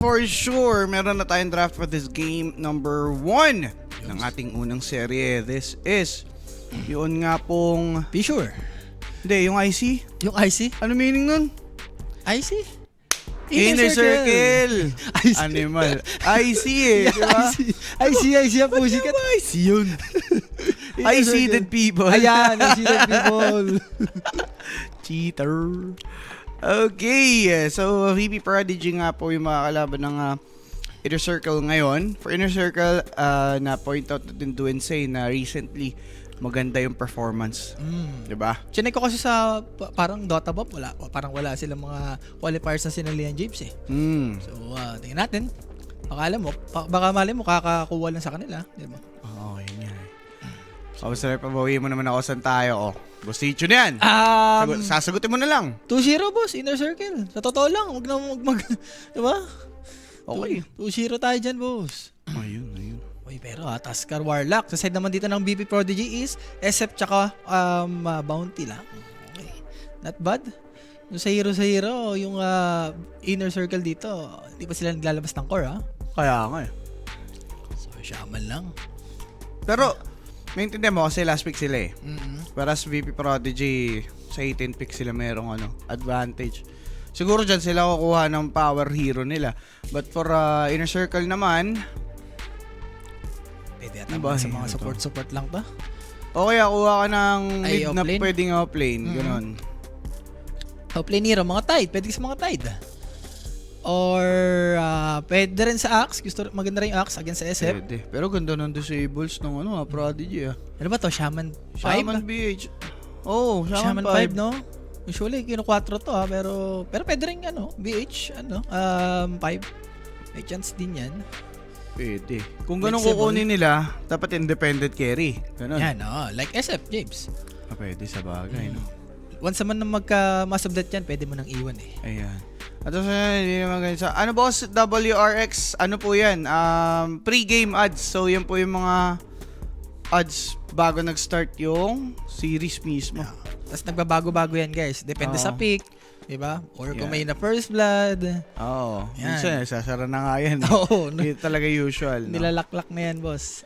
For sure, meron na tayong draft for this game number 1 ng ating unang serye. This is yun nga pong... Be sure. Hindi, yung IC. Yung IC? Ano meaning nun? IC? Inner Circle. IC. Animal. IC eh, di ba? IC ang pusikat. IC yun. I seeded people. Ayan, I seeded people. Cheater. Okay, so VP Prodigy nga po yung mga kalaban ng Inner Circle ngayon. For Inner Circle, na-point out din Duensei na recently maganda yung performance. Diba? Chinek ko kasi sa parang Dota Bob, parang wala silang mga qualifiers na sinalihan James eh. So, tingnan natin. Baka mali mo kakakuha lang sa kanila. Diba? Oo, yun yan. Kamusta na pabawi mo naman ako saan tayo, Bostito na yan. Sasagutin mo na lang. 2-0 boss, Inner Circle. Sa totoo lang, wag na diba? Okay. 2-0 tayo dyan, boss. Ayun. Uy, pero Tuskar Warlock. Sa side naman dito ng BP Prodigy is SF tsaka Bounty lang. Okay. Not bad. Yung sa hero, yung Inner Circle dito, hindi pa sila naglalabas ng core, Kaya nga eh. So, shaman lang. Pero, maintindihan mo kasi last pick sila eh. Mm-hmm. Whereas VP Prodigy, sa 18 pick sila merong advantage. Siguro dyan sila kukuha ng power hero nila. But for Inner Circle naman, pwede yata sa mga support lang ba? okay, kuha ka ng mid na offlane? pwedeng offlane. Ganon. Offlane hero, mga Tide. Pwede sa mga Tide. Or pwede rin sa Axe. Maganda rin yung Axe against sa SF. Pwede. Pero ganda ng disables ng Prodigy Ano ba to? Shaman 5? Shaman BH. Oh, Shaman 5. 5, no? Usually, kino 4 to pero pwede rin BH, 5. May chance din yan. Pwede. Kung ganun kukunin nila, dapat independent carry. Ganon. Yan, like SF, James. Pwede sa bagay, no? Once naman na magka-mass of death yan, pwede mo nang iwan eh. Ayan. At hindi naman ganyan sa... Ano boss, WRX, ano po yan? Pre-game ads. So, yan po yung mga ads bago nag-start yung series mismo. Tapos nagbabago-bago yan, guys. Depende sa pick. Diba? Or kung may na first blood. Oo. Yan. Minsan, sasara na nga yan. Oo. Hindi talaga usual. No? Nilalaklak na yan, boss.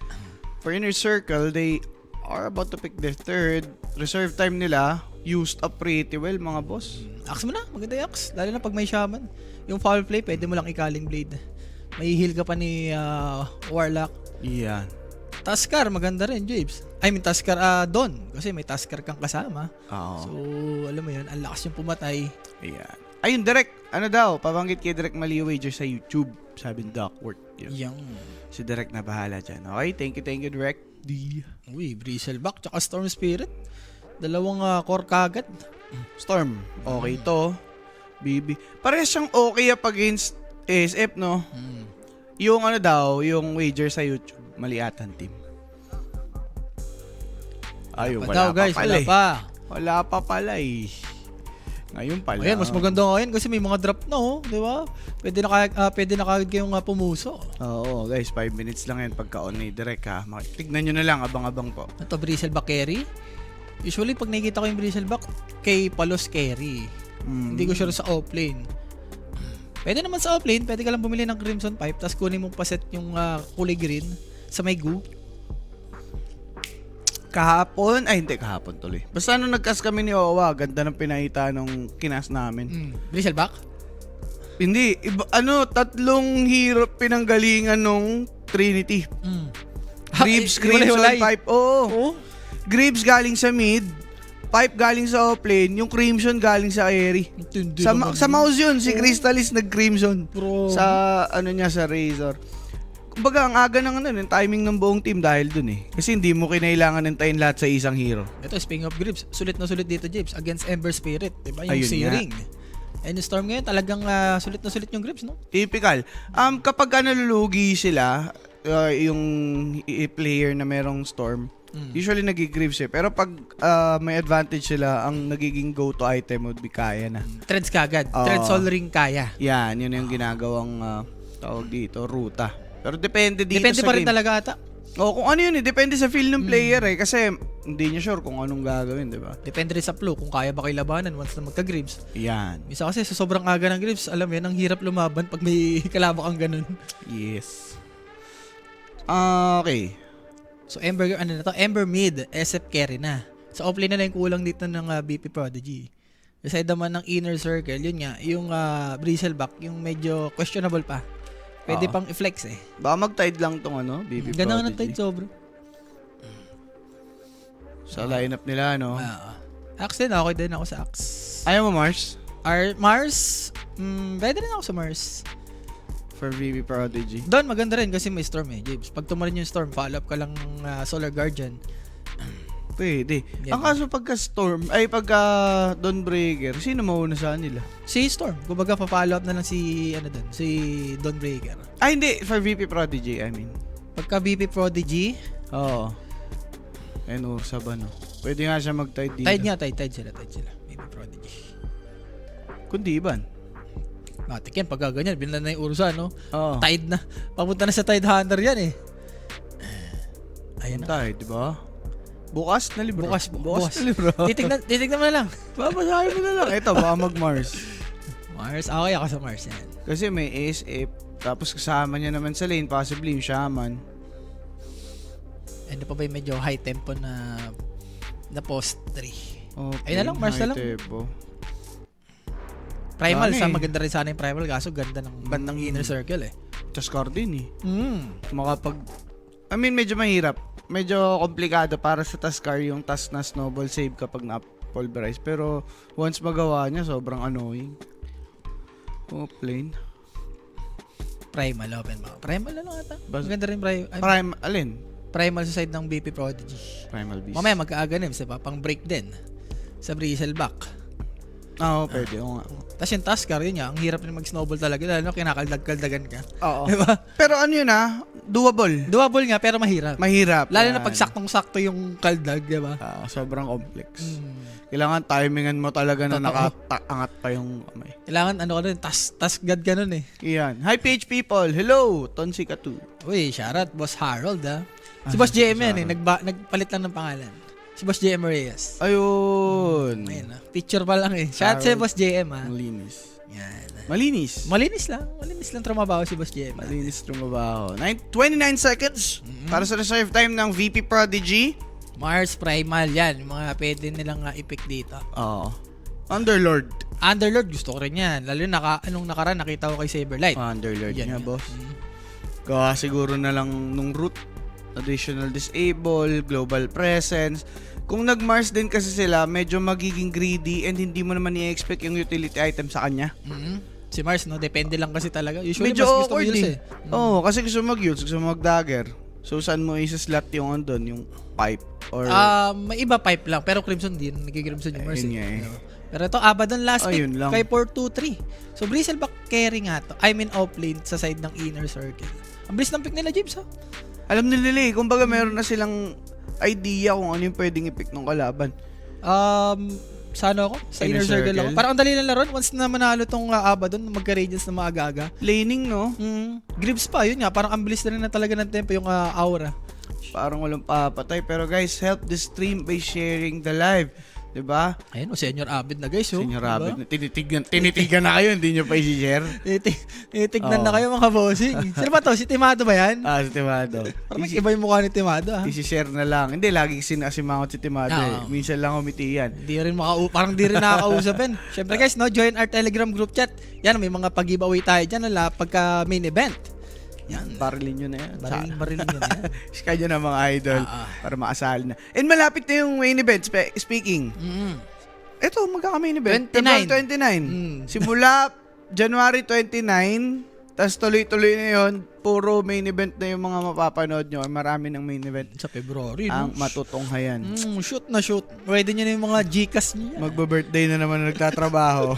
For Inner Circle, they are about to pick their third. Reserve time nila, used up pretty well, mga boss. Axe mo na. Maganda yung Axe. Lalo na pag may shaman. Yung foul play, pwede mo lang ikaling blade. May heal ka pa ni Warlock. Yan. Tuskar, maganda rin, James. I mean, Tuskar, Don. Kasi may Tuskar kang kasama. Oo. So, alam mo yun, ang lakas yung pumatay. Ayan. Ayun, Direk. Ano daw? Pabanggit kay Direk Maliw Wager sa YouTube. Sabi ni Duckworth. Yung. Si Direk na bahala dyan. Okay, thank you, Direk. Uy, Bristleback, tsaka Storm Spirit. Dalawang core kagad. Storm, okay to. BB. Parehas siyang okay up against ASF, no? Yung yung wager sa YouTube, mali atan team. Ayun, wala pa guys, pala wala pa. Wala pa pala eh. Ngayon pala. Ayan, mas maganda ngayon kasi may mga drop na, di ba? Pwede na kagad kayong pumuso. Oo, guys, 5 minutes lang yan pagka-on ni Direk, ha. Tignan nyo na lang, abang-abang po. Ito, Bristleback carry. Usually, pag nakikita ko yung Bristleback, kay Palos carry. Hindi ko sure sa offlane. Pwede naman sa offlane, pwede ka lang bumili ng Crimson Pipe, tapos kunin mong paset yung kulay green sa may goo. Hindi kahapon tuloy. Basta nung nag-cast kami ni Owa, ganda ng pinahita nung kinas namin. Bristleback? Hindi, tatlong hero pinanggalingan nung Trinity. Greaves, Crimson, Pipe. Oo. Greaves galing sa mid, Pipe galing sa offlane, yung Crimson galing sa carry. Sa mouse yun, si Crystallis nag-Crimson. Sa sa Razor. Kumbaga, ang aga ng yung timing ng buong team dahil dun eh. Kasi hindi mo kinailangan hintayin lahat sa isang hero. Ito, speaking of Greaves, sulit na sulit dito, James, against Ember Spirit. Diba? Yung Ayun Searing. And yung Storm ngayon, talagang sulit na sulit yung Greaves, no? Typical. Kapag nalulugi sila, yung player na merong Storm, usually nag-Greaves eh. Pero pag may advantage sila, ang nagiging go-to item would be kaya na. Threads kagad. Threads Soul Ring kaya. Yan, yun yung ginagawang tawag dito, ruta. Pero depende dito depende sa pa rin game. talaga ata. Kung ano yun depende sa feel ng player kasi hindi niya sure kung anong gagawin, di ba? Depende rin sa flow kung kaya ba kayo labanan once na magka-grips. Yan. Isa kasi sa sobrang aga ng grips, alam mo yan, ang hirap lumaban pag may kalabak kang ganun. Yes. Okay. So Ember mid, SF carry na. Sa offlane na lang yung kulang dito ng BP Prodigy. Sa side naman ng inner circle, yun nga, yung Bristleback, yung medyo questionable pa. Pwede pang i-flex eh. Baka mag-tide lang tong BP Ganda nga ng Prodigy. tide sobro. Sa lineup nila, no? Axe din, okay din ako sa Axe. Ayaw mo, Mars? Mars, pwede rin ako sa Mars. For BP Prodigy. Doon, maganda rin kasi may storm eh, James. Pag tumarin yung storm, follow up ka lang Solar Guardian. Pwede. Yeah. Ang kaso pagka-storm, pagka Dawnbreaker, sino mauna sa kanila? Si Storm, kumbaga pa-follow up na lang si Dawnbreaker. Hindi. For VP Prodigy, I mean. Pagka BP Prodigy, Oo. Ursa ba, no? Pwede nga siya mag-tide dito. Tide sila. BP Prodigy. Kundi ban. Matik yan, pagka ganyan, binlan na yung Ursa, no? Oo. Tide na. Papunta na sa Tide Hunter yan eh. Ayan na. Tide, di ba? Bukas na libro. Bukas. na libro. Titignan mo na lang. Babasahin mo na lang. Ito, baka mag-Mars. Mars, okay ako sa Mars yan. Kasi may ASF, tapos kasama niya naman sa lane, possibly yung Shaman. Ano pa ba yung medyo high tempo na post 3? Okay, Ayun na lang, Mars na lang. Tempo. Primal, Dami sa eh. maganda rin sana yung Primal, kaso ganda ng bandang inner circle eh. Taskar din eh. Mm. Medyo mahirap. Medyo komplikado para sa Taskar yung task na snowball save kapag na-pulverize. Pero once magawa niya, sobrang annoying. Plain. Primal, open mo. Primal na lang ata. Maganda rin Alin? Primal sa side ng BP Prodigy. Primal Beast. Mamaya magka-aganim, diba? Pang break din. Sa Bristleback. Pwede. Oo nga. Tapos yung Taskar, yun nga, ang hirap na mag-snowball talaga. Lalo na kinakaldag-kaldagan ka. Oo. Diba? Pero ano yun doable. Doable nga, pero mahirap. Mahirap. Lalo yan. na pag saktong-sakto yung kaldag, diba? Sobrang complex. Kailangan timingan mo talaga na nakaangat pa yung kamay. Kailangan ano ka nun, task god ka nun eh. Iyan. Hi PH people. Hello. Tonsi Katu. Uy, shoutout, Boss Harold Si Boss JM yan eh, nagpalit lang ng pangalan. Si Boss JM Reyes. Ayun. Ayun picture pa lang eh. Shoutout si Boss JM Malinis. Yan. Malinis. Malinis lang trumabaho si Boss JM. Malinis trumabaho. 29 seconds para sa reserve time ng VP Prodigy. Mars Primal yan. Yung mga pwede nilang i-pick dito. Oo. Underlord. Underlord, gusto ko rin yan. Lalo anong nakaraan, nakita ko kay Saberlight. Underlord Yan nga, yan. boss. Gawa siguro na lang nung root. Additional disable, global presence. Kung nag-Mars din kasi sila, medyo magiging greedy and hindi mo naman i-expect yung utility item sa kanya. Si Mars, no? Depende lang kasi talaga. Usually, Medyo mas gusto mo awkward use eh. Oo, kasi gusto mo mag-use, gusto mo mag-dagger. So, saan mo isa-slot yung andun, yung pipe? Or May iba pipe lang, pero Crimson din. Nagki-Crimson yung Mars Ayun nga eh. No? Pero ito, Abaddon last pick, Ayun lang. kay 4-2-3. So, Bristleback carry nga to. I mean, offlane sa side ng inner circle. Ang bilis ng pick nila, James, ha? alam nila kumbaga meron na silang idea kung ano yung pwedeng i-pick ng kalaban. Sa ano ako? Sa inner circle ako. Parang ang dali lang laron. Once na manalo tong Abaddon, magka-radiance na maaga-aga. Laning, no? Grips pa, yun nga. Parang ang bilis na rin na talaga ng tempo yung aura. Parang walang papatay. Pero guys, help the stream by sharing the live. Diba? Ayun, Senior Abid na guys. Senior diba? Abid. Tinitigan na kayo, hindi nyo pa i-share. Tinitignan na kayo mga bossing. Sino ba to? Si Timado ba yan? Si Timado. Parang iba yung mukha ni Timado I-share na lang. Hindi, lagi sinasimangot si Timado Minsan lang umiti yan. Parang di rin nakakausap yan. Siyempre guys, join our Telegram group chat. Yan, may mga pag-giveaway tayo dyan pagka main event. Yan. Barilin nyo na yan. Barilin nyo na yan. Kanya na mga idol para maasali na. And malapit na yung main event, speaking. Ito, magkaka-main event. 29. Simula January 29, tas tuloy-tuloy na yun. Puro main event na yung mga mapapanood nyo. Marami ng main event. Sa February, ang matutunghayan. Shoot na shoot. Pwede nyo na yung mga Gcash nyo. Magbe-birthday na naman na nagtatrabaho.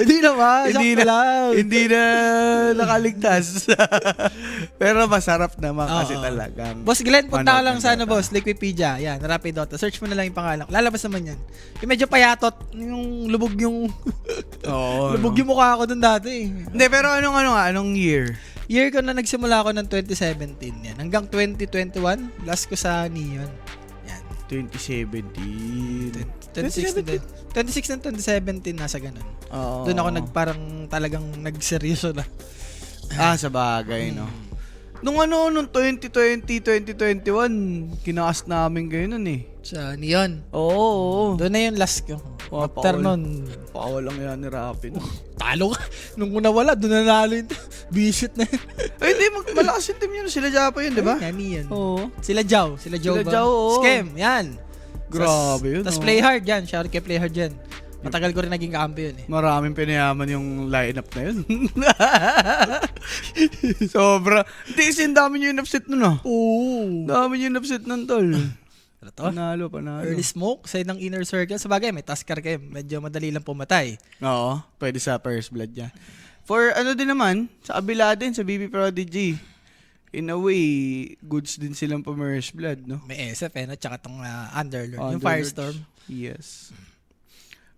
Hindi naman. Hindi na nakaligtas. Pero masarap naman kasi talagang. Boss Glenn, punta ka lang sa boss, Liquipedia. Yan, Rapid Dota. Search mo na lang yung pangalan. Lalabas naman yan. Yung medyo payatot, yung lubog yung lubog yung mukha ko dun dati. Hindi, pero anong year? year ko na nagsimula ako ng 2017 yan. Hanggang 2021, last ko sa Neon. Yan. 2017. 2016 din. 2016 and 2017 nasa ganun. Oo. Doon ako parang talagang nagseryoso na. Sa bagay, no? Nung 2020, 2021, kinaas namin kayo nun eh. Sa Neon. Oo. Doon na yung last ko. After nun, Pawalang yan ni Rapin. talo ka. Nung nawala, doon na nalo yun. Bisit na yun. Ay, hindi. Malakas yung team yun. Sila Japa yun, di ba? Yan, Neon. Oo. Sila Jow. Sila Jow ba? Jow, oo. Scam, yan. Grabe yun. Tapos oh. Play Hard yan. Shout out kay Play Hard yan. Matagal ko rin naging kampi yun eh. Maraming pinayaman yung lineup na yun. Sobra. Hindi kasi ang dami nyo yung upset nun ah. Oo. Dami nyo yung upset nun, tol. Ano to? Panalo. Early smoke, side ng inner circle. Sa bagay, may Tasker kayo. Medyo madali lang pumatay. Oo. Pwede sa first blood yan. For ano din naman, sa kabila din, sa BB Prodigy. In a way, goods din silang pa first blood, no? May SF no? Tsaka tong Underlord. Yung Underlord. Firestorm. Yes.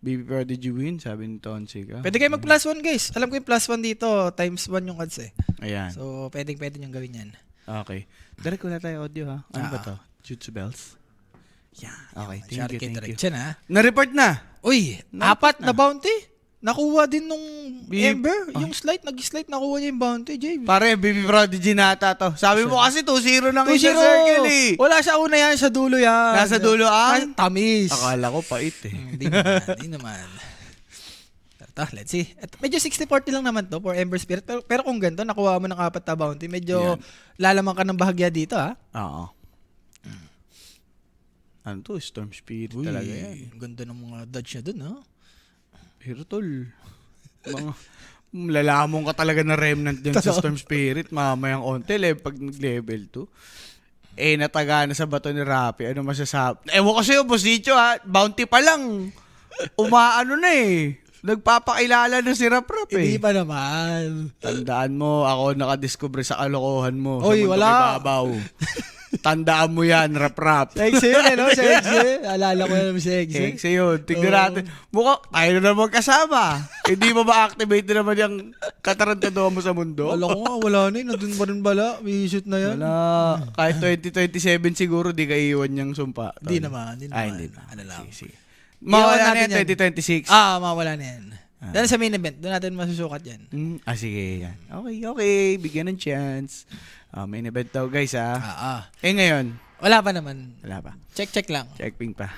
BB Prodigy win, sabi ni Tonsika. Pwede kayo mag +1 guys. Alam ko yung +1 dito, times 1 yung odds eh. Ayan. So, pwede nyo gawin yan. Okay. Direct wala tayo audio ha. Ano ba to? Jutsu Bells? Yeah. Okay, thank you. Direction ha. Na-report na. Uy, Na-report 4 na bounty. Nakuha din nung Bib- Ember. Yung nag-slide, nakuha niya yung bounty, Jay. Pare, BB Prodigy nata to. Sabi mo kasi 2-0 ng inner circle eh. Wala siya una yan, sa dulo yan. Nasa dulo ang? Tamis. Akala ko pait eh. Hindi naman. Ito, let's see. Medyo 60-40 lang naman to for Ember Spirit. Pero kung ganito, nakuha mo ng 4 na bounty, medyo lalaman ka ng bahagya dito ha. Oo. Ano to? Storm Spirit talaga yan. Ganda ng mga dodge niya dun ha. Pero tol, lalamon ka talaga na remnant dyan sa Storm Spirit. Mamayang onte, pag nag-level 2. Nataga na sa bato ni Rapi. Ano masasabi? Ewan ko sa'yo, Bosicho ha. Bounty pa lang. Umaano na eh. Nagpapakilala na si Rap-Rap eh. Hindi pa naman. Tandaan mo, ako nakadiscover sa kalokohan mo. Oy, sa mundo wala. ibabaw. Tandaan mo yan, Rap-Rap. Sexy yun, no? Sexy. Alala ko naman sexy. Sexy yun. Tignan natin. Mukha, tayo na naman kasama. Hindi mo ma-activate na naman yung katarantaduhan mo sa mundo? Wala ko nga, wala na yun. Nandun pa rin bala. May shoot na yan. Wala. Kahit 2027 siguro, di ka iiwan niyang sumpa. Hindi naman. Hindi naman. Ay, hindi na. Ano lang. Sige. Mawala na natin yan, 2026. Mawala na yan. Dahil sa main event, doon natin masusukat yan. Sige. Yan. Okay. Bigyan ng chance. Main event daw, guys, ha. Ngayon. Wala pa naman. Wala pa. Check lang. Checkping pa.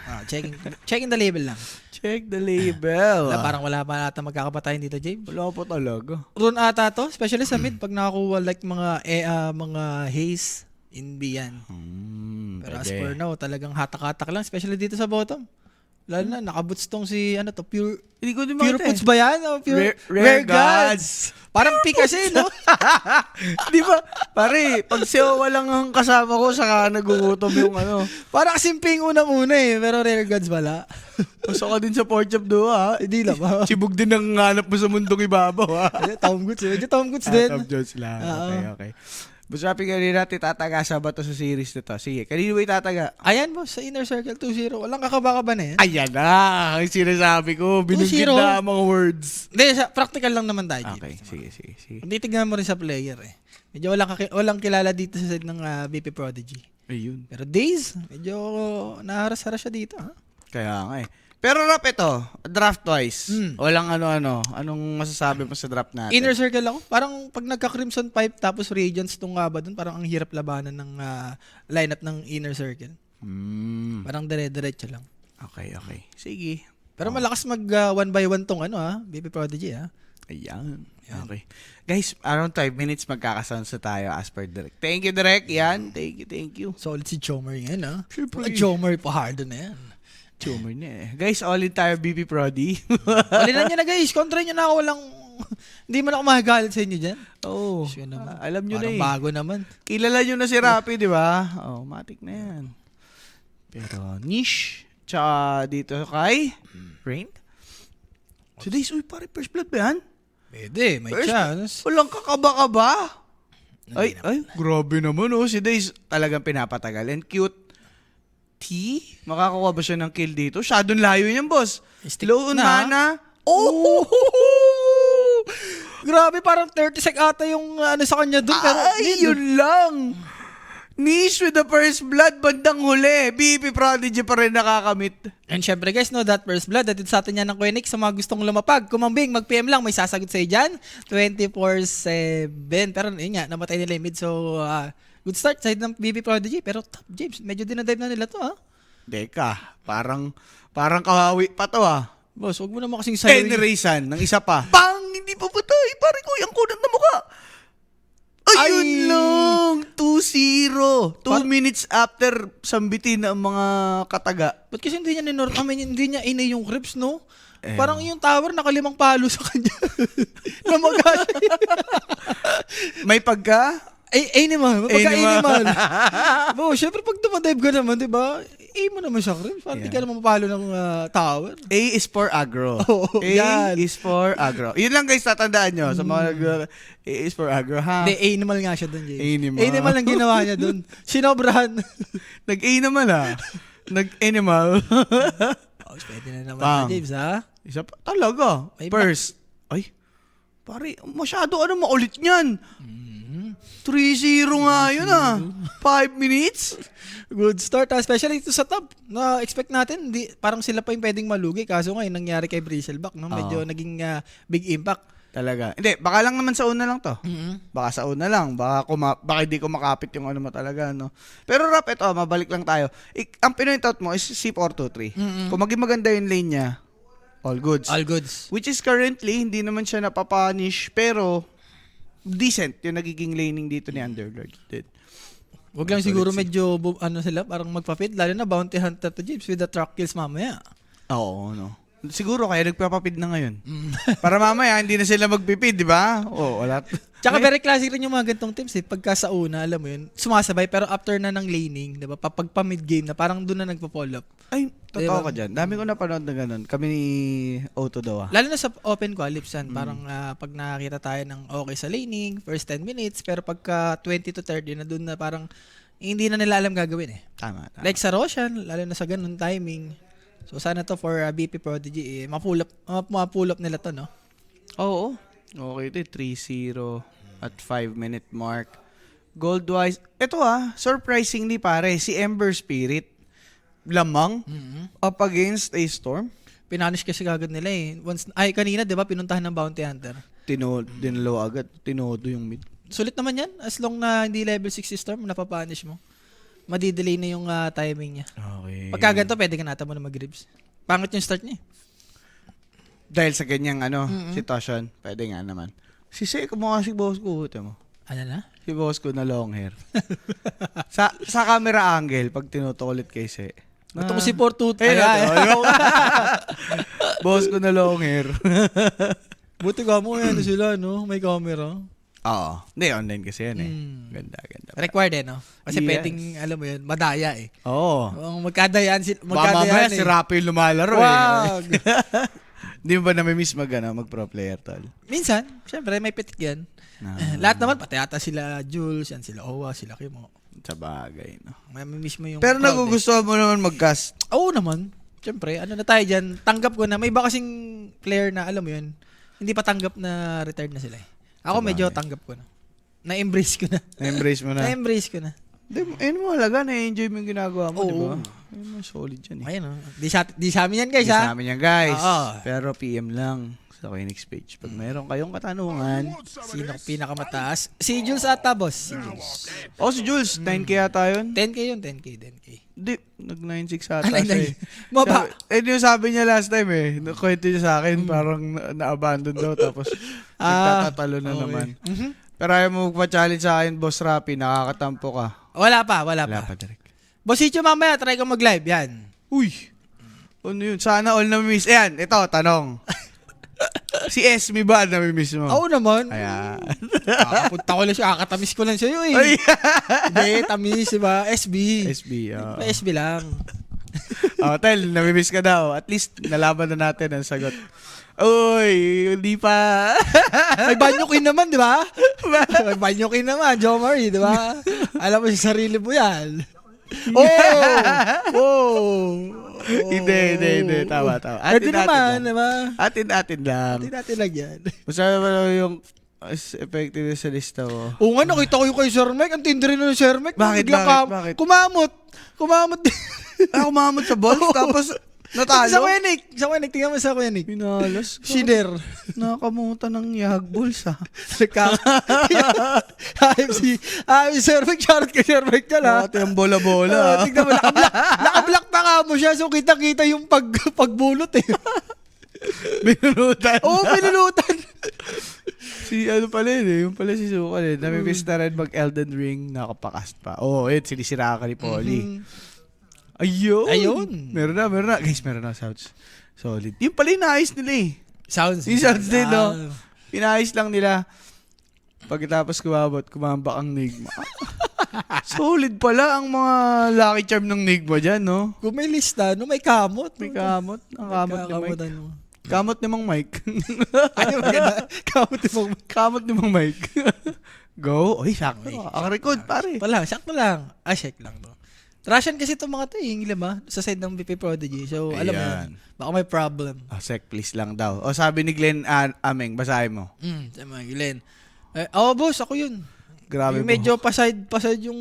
Checking the label lang. Check the label. Parang wala pa ata magkakapatayin dito, James. Wala pa talaga. Rune ata to, especially sa mid, pag nakakuha like mga haze, in yan. Pero as for now, talagang hatak-hatak lang, especially dito sa bottom. Lalo na, nakaboots tong pure... Hindi ko din Pure makita Foods ba yan? O pure, Rare Gods. Parang pick kasi, no? Di ba? Pare, pag siya lang ang kasama ko, saka nagugutom yung ano. Parang simping unang-una eh, pero Rare Gods wala. Pasok ka din sa pork chop do, ha? Hindi naman. Chibog din ang hanap mo sa mundong ibabaw, ha? Tom Goods. Medyo Tom Goods din. Top Jones lang. Okay. Busapin ka rin natin tataga sa bato sa series na to. Sige, kanino ba itataga? Ayan boss, sa Inner Circle 2-0. Walang kakabaka na yan. Ayan na! Ang sinasabi ko, binugid 2-0. na ang mga words. Hindi, practical lang naman tayo. Okay, sige. Hindi tignan mo rin sa player eh. Medyo walang kilala dito sa side ng BP Prodigy. Ayun. Pero Days, medyo naharas-haras siya dito. Ha? Kaya nga eh. Pero Rap, ito, draft-wise, walang ano-ano. Anong masasabi mo sa draft natin? Inner Circle ako. Parang pag nagka-Crimson Pipe tapos Radiance tong ba dun, parang ang hirap labanan ng lineup ng Inner Circle. Parang dire-diretso lang. Okay. Sige. Pero malakas mag 1x1 tong BP Prodigy Ayan. Okay. Guys, around 5 minutes magkakasounds na tayo as per Direk. Thank you, Direk. Yan. Thank you. Solid si Chomer yan, ha? Siyempre. Chomer pa hard na yan. Chomer na eh. Guys, all in tayo BP Prodi. Walinan nyo na guys. Kontra nyo na ako. Hindi man ako mahagalit sa inyo dyan. Oo. Alam nyo na eh. Parang bago naman. Kilala nyo na si Rappi, di ba? Matik na yan. Pero niche. Tsaka dito kay Rain. So days, pare, first blood ba yan? Pwede, may chance. Walang kakaba-kaba. Ay, grabe naman Si Days talagang pinapatagal. And cute. Makakuha ba siya ng kill dito? Shadow layo niyan, boss. Stick Low on na. mana. Grabe, parang 30 sec ata yung sa kanya dun. Pero yun lang. Niche with the first blood, bandang huli. BP Prodigy pa rin nakakamit. And syempre guys, that first blood, atid sa atin yan ng Quenix sa mga gustong lumapag. Kumambing, mag-PM lang, may sasagot sa'yo dyan. 24/7. Pero yun nga, namatay nila yung mid. So, good start side ng BP Prodigy. Pero top, James, medyo dinadive na nila to, ha? Deka, parang kawawi pa to, Boss, huwag mo naman kasing sayo. Enraysan, ng isa pa. Bang! Hindi pa patay. Pare ko, yung kunat na mukha. Ayun lang! 2-0. 2 minutes after sambitin ang mga kataga. Ba't kasi hindi niya hindi niya inay yung creeps, no? Parang yung tower nakalimang palo sa kanya. Namaga siya. May pagka? Naman. Pagka-naman. Bo, syempre pag dumadive ka naman, di ba? Mo naman siya, creeps. Parang di ka naman mapalo ng tower. A is for aggro. Yan. Is for aggro. Yun lang guys, tatandaan nyo. Sa mga A is for aggro, ha? Hindi, animal nga siya doon, James. Animal. Animal ang ginawa niya doon. Sinobrahan. Nag-A naman, Nag-animal. Pwede na naman, James, ha? Isa pa, talaga. First. Ay, pare, masyado maulit niyan. 3-0 nga yun, 5 minutes. Good start, especially ito sa top. Na-expect natin, parang sila pa yung pwedeng malugi. Kaso ngayon, nangyari kay Bristleback, no? Medyo naging big impact. Talaga. Hindi, baka lang naman sa una lang to. Baka sa una lang. Baka hindi ko makapit yung mo talaga, no? Pero Rap, ito, mabalik lang tayo. Ang pinoint-out mo is C423. Kung maging maganda yung lane niya, all goods. All goods. Which is currently, hindi naman siya napapunish, pero decent yung nagiging laning dito ni Underlord. Wag lang siguro medyo sila parang magpa-feed lalo na bounty hunter to James with the truck kills mamaya. Oo, no. Siguro kaya nagpapapid na ngayon. Para mamaya hindi na sila magpipid, di ba? Wala. Tsaka very classic rin yung mga gantong teams Pagka sa una, alam mo yun, sumasabay pero after na ng laning, di ba? Pag pa-mid game na parang doon na nagpo-follow up. Ay, totoo diba? ka dyan. Dami ko napanood na ganun. Kami ni Otto daw. Lalo na sa open qualips parang pag nakakita tayo ng okay sa laning, first 10 minutes, pero pagka 20 to 30 na doon na parang hindi na nila alam gagawin Tama. Like sa Roshan, lalo na sa ganun timing. So sana to for BP Prodigy, ma-pull up nila to, no? Oo. Okay, ito 3-0 at 5-minute mark. Gold-wise, ito surprisingly pare, si Ember Spirit, lamang, up against a Storm. Pinanish kasi agad nila kanina, di ba, pinuntahan ng Bounty Hunter. Dinalo agad, tinodo yung mid. Sulit naman yan, as long na hindi level 60 Storm, napapanish mo. Madidelay na yung timing niya. Okay. Pagka ganito, pwede ka nata mo na mag-ribs. Pangit yung start niya. Dahil sa ganyang sitwasyon, pwede nga naman. Kumukha si boss ko, mo. Ano na? Si boss ko na long hair. sa camera angle, pag tinuto ulit kay Se. Ito ko si Portut. Boss ko na long hair. Buti ka mo sila, no? May camera. Oo. Hindi, online kasi yan Ganda. Required no? Kasi yes. pwedeng, alam mo yun, madaya Oo. Magkadayaan mamaya si Rappi yung lumalaro Wag. Hindi mo ba namimiss mag-pro player, tol? Minsan, syempre may pitik yan. Lahat naman, pati ata sila Jules, yan sila Owa, sila Kimo. Sa bagay, no? Mamimiss mo yung pero nagugustuhan mo naman mag-cast? Oo naman. Syempre, na tayo dyan, tanggap ko na, may iba kasing player na, alam mo yun, hindi pa tanggap na retired na sila Ako medyo tanggap ko na. Na-embrace ko na. Na-embrace mo na? Na-embrace ko na. Ayun mo halaga, na-enjoy mo yung ginagawa mo, di ba? Ayun mo, solid yan Ayun Di sa amin yan guys, Di sa amin yan guys. Oo. Pero PM lang sa Quenix page. Pag mayroon kayong katanungan. Sino pinakamataas? Si Jules ata, boss. Si Jules. Si Jules. 10K yata yun? 10K yun, 10K. Hindi, nag-9.6 ata siya Maba. Yung sabi niya last time nakwento niya sa akin, parang na-abandon daw, tapos nagtatatalo na naman. Pero ayaw mo magpa-challenge sa akin, Boss Rappi, nakakatampo ka. Wala pa. Direk. Bossito, mamaya, try ko mag-live, yan. Uy! Ano yun? Sana all na-miss. Ayan, ito, tanong. Si Esme ba na-miss mo? Oo naman. Ayan. Punta ko lang siya, kakatamis ko lang sa'yo Hindi, tamis, diba? SB, SB lang. Tel, nami-miss ka daw. At least, nalaban na natin ang sagot. Uy, hindi pa. May banyokin naman, di ba? May banyokin naman, Joe Marie, di ba? Alam mo sa sarili mo yan. Hindi. Tama. Pwede naman, di ba? Atin lang. Atin lang yan. Masaya ba yung effective sa lista mo? Oo nga, nakita ko yung kay Sir Mike. Ang tindi rin ng Sir Mike. Bakit? Bakit? Kumamot din. Kumamot sa balls, tapos natalo. Sa Wenik. Tingnan mo sa Wenik. Pinalas. Shiner. Nakamutan ng yag balls, ha? Ayos, Sir Mike. Shoutout kay Sir Mike ka lang. Ate ang bola-bola. Tignan mo, nakablock pa nga mo siya. So, kita-kita yung pagbulot eh. Binulutan. Oo, binulutan. Si ano pala yun eh. Yung pala si Sukan eh. Namimiss na rin mag-Elden Ring. Nakapakast pa. Yun. Sinisira ka ni Polly. Ayun. Meron na. Guys, meron na sounds. Solid. Yung pala yung naayos nila eh. Sounds din, no? Pinaayos lang nila. Pagkatapos kumambak ang Nigma. Solid pala ang mga lucky charm ng Nigma dyan, no? Kung may lista, no, may kamot. May kamot. Ang kamot ni Mike. Kamot ni Mang Mike. Ano maganda? Kamot ni Mang Mike. Go. Oy, sakto. Ang record, pare. Sakto lang. Check lang to. Trashan kasi itong mga to yung lima sa side ng BP Prodigy. So, alam mo yan. Baka may problem. Sec, please lang daw. Sabi ni Glenn Ameng, basahin mo. Tama, Glenn. Boss, ako yun. Grabe yung medyo paside yung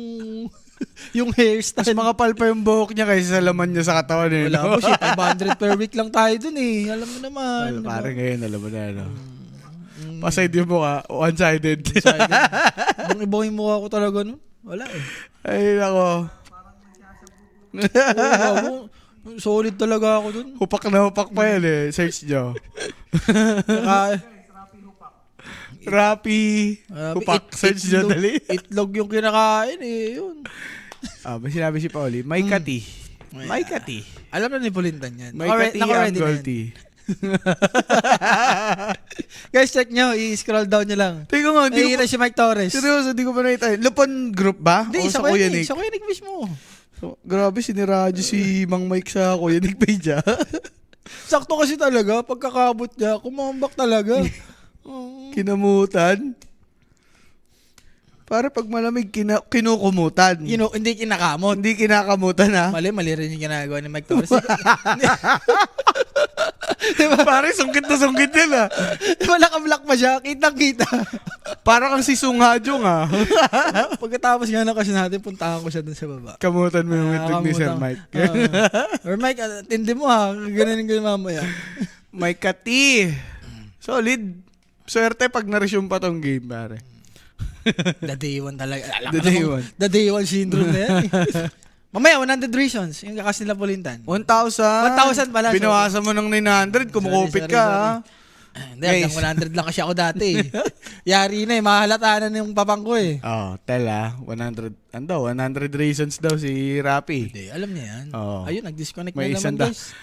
yung hairstyle. Mas makapal pa yung buhok niya kaysa sa laman niya sa katawan eh. Wala mo siya. 500 per week lang tayo dun eh. Alam mo naman. Parang ngayon, alam mo na. No? Paside yung mukha. One-sided. Ang ibang yung mukha ko talaga nun. Wala eh. Ay, nako. Solid talaga ako dun. Hupak na hupak pa yan eh. Search nyo. Rappi. Hupak. Search nyo dali. Itlog yung kinakain eh. Yun. May sinabi si Pauli. May kati. May kati. Alam na ni Pulintan yan. May kati ang Golty. Guys, check nyo. I-scroll down nyo lang. Teka nga. Nakikita si Mike Torres. Seryoso, di ko pa nakita. Lupon group ba? Hindi, sa Kuya Nick. Sa Kuya Nick mismo. Grabe, siniradyo si Mang Mike sa Kuya Nick page. Sakto kasi talaga. Pagkakabot niya, kumambak talaga. Kinamutan. Para pag malamig, kinukumutan. Hindi kinakamot. Hindi kinakamutan, ha? Mali rin yung ginagawa ni Mike Torres. Diba? Pare, sungkit na sungkit yan, ha? Diba nakablock pa siya? Kitang-kita. Para kang si Sung Ha-jung, ha? Pagkatapos nga na kasi natin, puntahan ko siya dun sa baba. Kamutan mo yung itlog ni Sir Mike. Or Mike, tindi mo ha. Ganun mamaya. Mike Kati. Solid. Swerte pag na-resume pa tong game, pare. The day one talaga. The day one syndrome na yan. Mamaya, 100 reasons. Yung kakas nila Pulintan. 1,000 pala. Binawasan mo ng 900, kumukupit ka, ha? Hindi, hanggang 100 lang kasi ako dati. Yari na eh, mahalata na yung papang ko eh. Tell 100 reasons daw si Rappi. Hindi, alam niya yan. Ayun, nag-disconnect may na naman guys.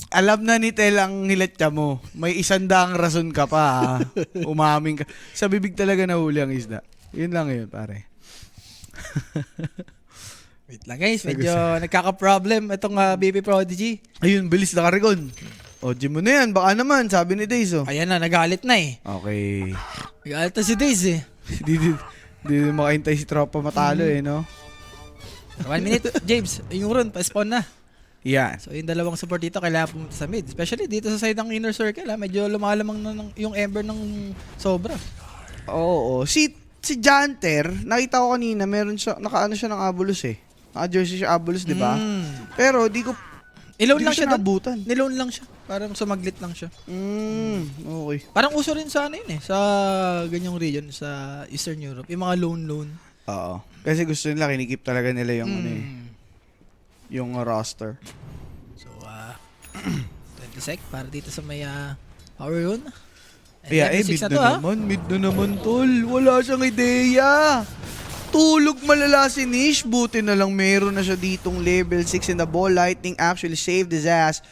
Alam na ni Tel ang hilatya mo. May 100 rason ka pa, ha? Umaming ka. Sa bibig talaga nahuli ang isda. Yun lang yun, pare. Wait lang guys, medyo nagkaka-problem itong BP Prodigy. Ayun, bilis na ka-record. Gym mo na yan. Baka naman, sabi ni Days, Ayan na, nagalit na eh. Okay. Nagalit na si Days eh. Di makahintay si tropa matalo no? 1 minute, James. Yung run, pa-spawn na. Yan. So, yung dalawang support dito, kailangan pumunta sa mid. Especially dito sa side ng inner circle, medyo lumalamang na yung Ember ng sobra. Oo. Si Janter, nakita ko kanina, meron siya, nakaano siya ng Abulos eh. Naka-jersey siya Abulos, di ba? Pero di ko Ilone lang siya nabutan. Nilone lang siya. Parang sumaglit lang siya. Okay. Parang uso rin sa yun eh. Sa ganyang region, sa Eastern Europe. Yung mga loan. Oo. Kasi gusto nila, kinikip talaga nila yung yung roster. So, 20 sec para dito sa may power rune. Mid na naman, tol. Wala siyang ideya. Tulog malala si Nish. Buti na lang meron na siya ditong level 6 in the ball. Lightning actually saved his ass.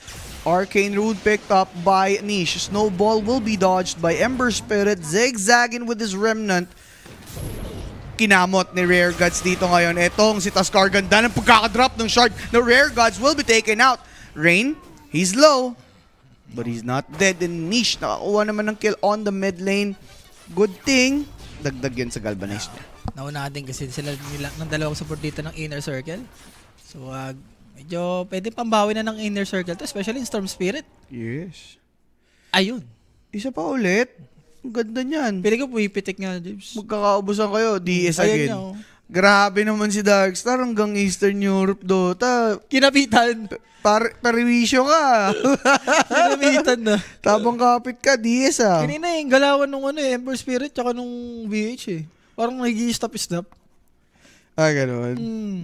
Arcane Rude picked up by Nish. Snowball will be dodged by Ember Spirit. Zigzagging with his Remnant. Kinamot ni Rare Gods dito ngayon. Etong si Taskar, ganda ng pagkakadrop ng shard. The Rare Gods will be taken out. Rain, he's low. But he's not dead. And Nish, nakakuha naman ng kill on the mid lane. Good thing, dagdag yun sa galvanize niya. Nauna natin kasi sila nila ng dalawang support dito ng Inner Circle. So, medyo pwede pambawi na ng Inner Circle to, especially in Storm Spirit. Yes. Ayun. Isa pa ulit. Ang ganda niyan. Pili ko pumipitik nga, James. Magkakaubusan kayo. DS Ayan again. niya, oh. Grabe naman si Darkstar hanggang Eastern Europe Dota. Kinapitan. Pariwisyo ka. Kinapitan na. Tabang kapit ka, DS ah. Kanina yung galawan nung Ember Spirit tsaka nung VH eh. Parang nag-i-stop-stop. Ganoon.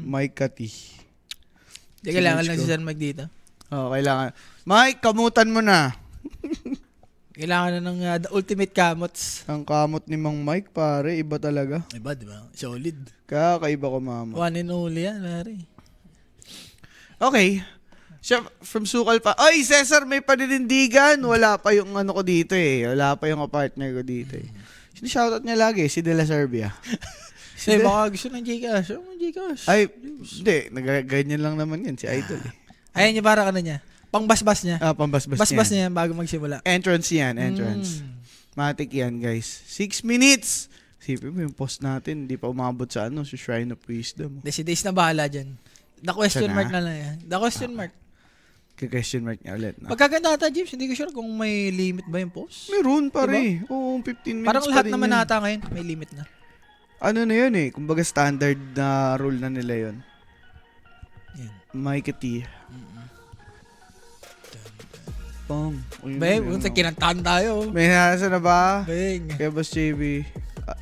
Mike Kati. Di kailangan lang si San Mike dito. Kailangan. Mike, kamutan mo na. Kailangan na ng the ultimate kamots. Ang kamot ni Mang Mike, pare, iba talaga. Iba, di ba? Solid. Kakaiba ko, mama. One and only yan, pare. Okay. Siya, from Sukal pa. Ay, Cesar, may paninindigan. Wala pa yung ano ko dito eh. Wala pa yung partner ko dito eh. Shoutout niya lagi, si De La Serbia. Baka gusto ng Gcash. Ano ng Gcash? Ay, hindi. Ganyan lang naman yan, si Idol eh. Ayan yung parang ano niya. Pangbasbas niya. Pambasbas niya. Basbas niya yan bago magsimula. Entrance yan, entrance. Matik yan, guys. 6 minutes. Sipin mo yung post natin, hindi pa umabot sa sa Shrine of Wisdom. Si Days na bahala dyan. The question Siya na. mark na lang yan. The question mark. Question mark niya ulit. No? Pagkaganda ata, James, hindi ko sure kung may limit ba yung post. Meron, pare. Oo, 15 minutes Parang pa lahat rin naman yun. nata ngayon, may limit na. Ano na yun eh. Kumbaga standard na rule na nila yun. Yan. Mikey T. Pong. Babe, kung kinantahan tayo. May nasa na ba? Bang. Kaya Boss JB.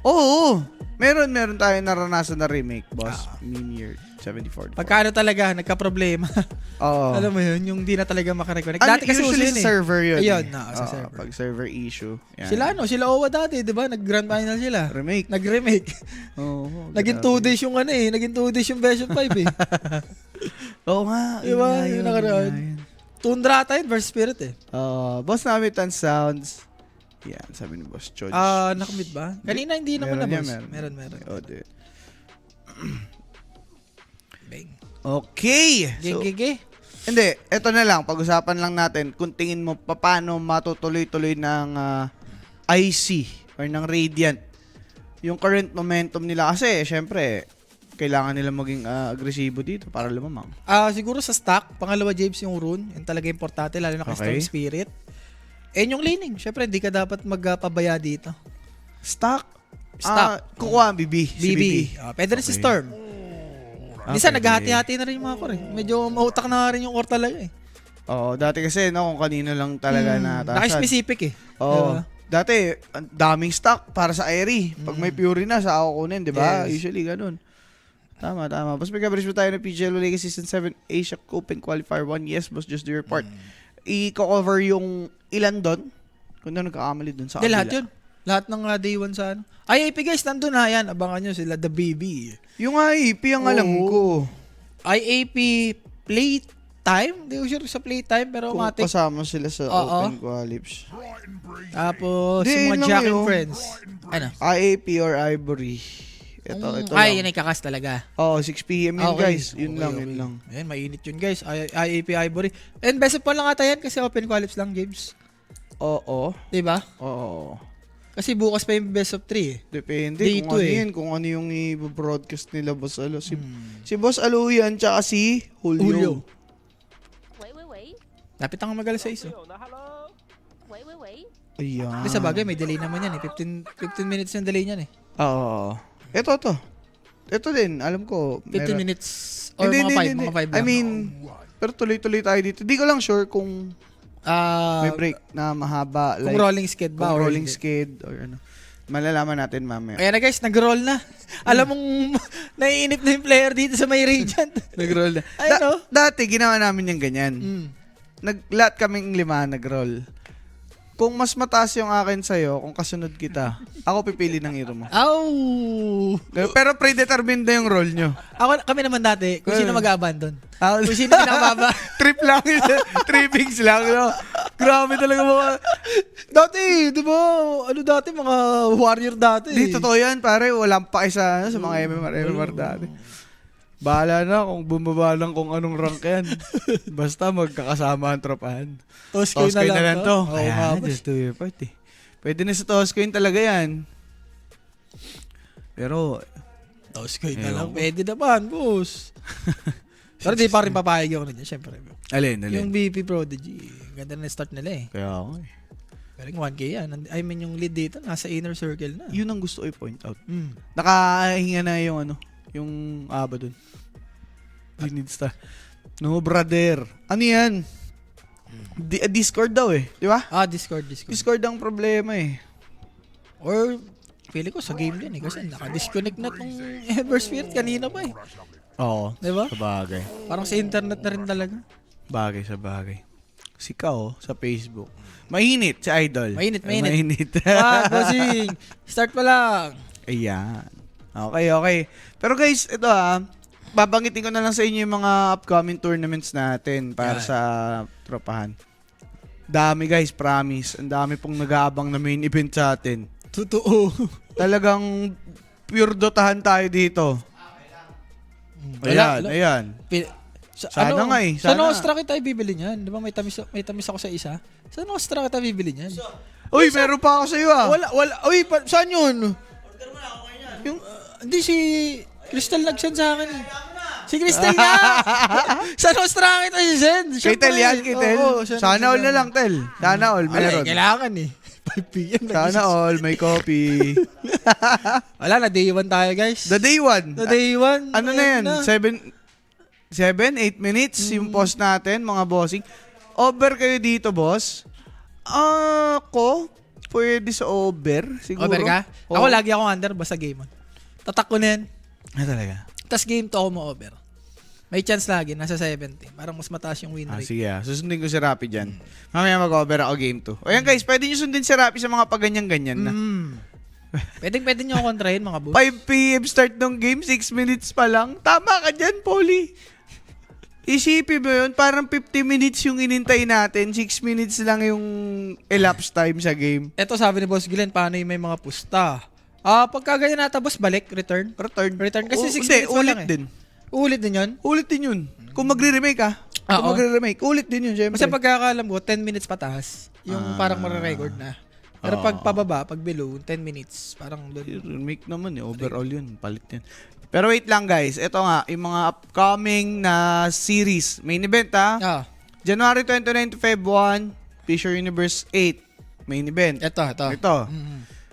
Oo. Meron tayo naranasan na remake, Boss. Mimir 74. Pagkano talaga, nagka-problema. Oo. Alam mo yun, yung di na talaga makareconnect. Dati kasi uso usually yun sa eh. server yun. Ayun, Oo, sa server. Pag server issue. Yan. Sila Owa dati, di ba? Nag-grand final sila. Remake. Nag-remake. Oo. Naging 2 days yung naging 2 days yung version 5 eh. Oo nga. Diba? Yung nakaraan. Tundra tayo versus Spirit eh. Boss Namitan Sounds. Yan, sabi ni Boss Chodge. Nakamit ba? Kanina hindi naman na boss. Meron. Oh, dude. Bang. Okay. So, Gege. hindi, eto na lang. Pag-usapan lang natin kung tingin mo paano matutuloy-tuloy ng IC or ng Radiant yung current momentum nila. Kasi, syempre, kailangan nila maging agresibo dito para lumamang. Siguro sa stock, pangalawa James yung rune. Yung talaga importante, lalo na kay Storm Spirit. And yung laning. Syempre, hindi ka dapat magpabaya dito. Stock? Kukuha ang BB. Si BB. Pwede rin si Storm. Minsan, naghahati-hati na rin yung mga core eh. Medyo mautak na rin yung core talaga eh. Oo, dati kasi, kung kanino lang talaga natasan. Naka-specific eh. Oo. Diba? Dati, ang daming stock para sa Airy. Pag may Fury na, sa ako kunin, di ba? Yes. Usually, ganun. Tama. Boss, may coverage mo tayo ng PGL Legacy Season 7 Asia Open Qualifier 1. Yes, boss, just do your part. I-cover yung ilan doon. Kung na nagkakamali doon sa Hindi, kabila. lahat yun. Lahat ng day 1 sa ano. IAP guys, nandun na yan. Abangan nyo sila, The Baby. Yung IAP ang alam ko. IAP playtime? Hindi ko sure sa playtime, pero Kung matik. kasama sila sa Open Qualips. Tapos, Di, yung mga yun Jack lang and yun. Friends. Ano? IAP or Ivory. Ito Ay, lang. yan ay kakas talaga. 6 p.m. yun, guys. Yun lang. Ayan, mainit yun guys. IAP Ivory. And best of all lang ata yan kasi Open Qualips lang, James. Oo. Diba? Oo. Kasi bukas pa yung best of 3 eh. Depende Day kung two ano eh. yun, kung ano yung i-broadcast nila, Boss Alo. Si Boss Alo yan, tsaka si Julio. Wait. Lapit ang magalas sa iso. Wait. Ayan. Kasi sa bagay, may delay naman yan eh. 15 minutes yung delay niyan eh. Oo. Ito din, alam ko. 15 minutes or mga 5 lang. I mean, pero tuloy-tuloy tayo dito. Di ko lang sure kung may break na mahaba. Kung rolling skid ba? Kung or rolling hindi. skid or ano. Malalaman natin mamaya. Ayan na guys, nag-roll na. Alam mong naiinip na yung player dito sa may Radiant. Nag-roll na. Ayun o. Dati, ginawa namin yung ganyan. Mm. Lahat kaming 5 nag-roll. Kung mas mataas yung akin sa'yo, kung kasunod kita, ako pipili ng hero mo. Ow! Pero predetermined na yung role nyo. Kami naman dati, kung sino mag-abandon. Kung Kung sino pinakababa. Trip lang yun. Trippings lang. No? Grabe talaga mga... Dati, di ba? Ano dati, mga warrior dati. Di, totoo yan, pare. Walang pa isa sa mga MMR dati. Bahala na kung bumaba lang kung anong rank yan. Basta magkakasama ang tropahan. Toscoin na lang to. Oo nga, Ayan, just do your part eh. Pwede na sa Toscoin talaga yan. Pero, Dogecoin na Ewan lang. ko. Pwede naman, boss. Pero di pa rin papayag ako rin. Siyempre. alin. Yung BP Prodigy, ganda na start nila eh. Kaya ako eh. Pero yung 1K yan. I mean, yung lead dito, nasa inner circle na. Yun ang gusto ko i-point out. Mm. Nakahinga na yung yung aba dun. He needs to. No, brother. Ano yan? Discord daw eh. Di ba? Discord. Discord ang problema eh. Or, pili ko sa game din eh. Kasi naka-disconnect na tong Eversphere kanina pa eh. Oo. Di ba? Sa bagay. Parang sa internet na rin talaga. Bagay sa bagay. Si Kao sa Facebook. Mainit si Idol. Mainit. Mainit. Bossing. Start pa lang. Ayan. Okay. Pero guys, ito babanggitin ko na lang sa inyo yung mga upcoming tournaments natin para Yan. sa tropahan. Dami guys, promise. Ang dami pong nag-aabang na main event sa atin. Totoo. Talagang pure dotahan tayo dito. Ayan. Sana nga eh, Sa sana. Nostra kita bibili niyan. Di ba may tamis ako sa isa? Sa Nostra kita bibili niyan. Uy, meron pa ako sa iyo Wala. Uy, saan yun? Yung, hindi si Crystal nag-send sa akin eh. Si Crystal na! Sa Nostra kita si-send. Kay Tel yan, kay Tel. Sana all na lang, Tel. Sana all, meron. Kailangan eh. 5 p.m. Sana all, may copy. Wala na, day 1 tayo guys. The day one. The day 1. Ano na yan? 8 minutes yung post natin, mga bossing. Over kayo dito, boss? Ako? Pwede sa over, siguro. Over ka? Oo. Ako lagi akong under, basta game 1. Tatak ko na yan. Talaga? Tapos game 2 ako mo-over. May chance lagi, nasa 70. Parang mas mataas yung win rate. Sige susundin ko si Rappi dyan. Mamaya mag-over ako game 2. O yan guys, pwede nyo sundin si Rappi sa mga paganyan-ganyan na. Pwede nyo kontrahin mga boss. 5 p.m. start ng game, 6 minutes pa lang. Tama ka dyan, Polly. Isipin mo yun, parang 50 minutes yung inintay natin, 6 minutes lang yung elapsed time sa game. Eto sabi ni Boss Glenn, paano yung may mga pusta? Pagka ganyan nata boss, balik, return. Return kasi 6 minutes ulit lang eh. din. Ulit din yun? Ulit din yun. Kung magre-remake Oo. ulit din yun, syempre. Kasi pagkakalam ko, 10 minutes pataas. Yung parang marirecord na. Pero pag pababa, pag below, 10 minutes. Parang doon. Remake naman overall yun, palit yun. Pero wait lang guys, ito nga, yung mga upcoming na series. Main event January 29 to Feb 1, Fisher Universe 8. Main event. Ito.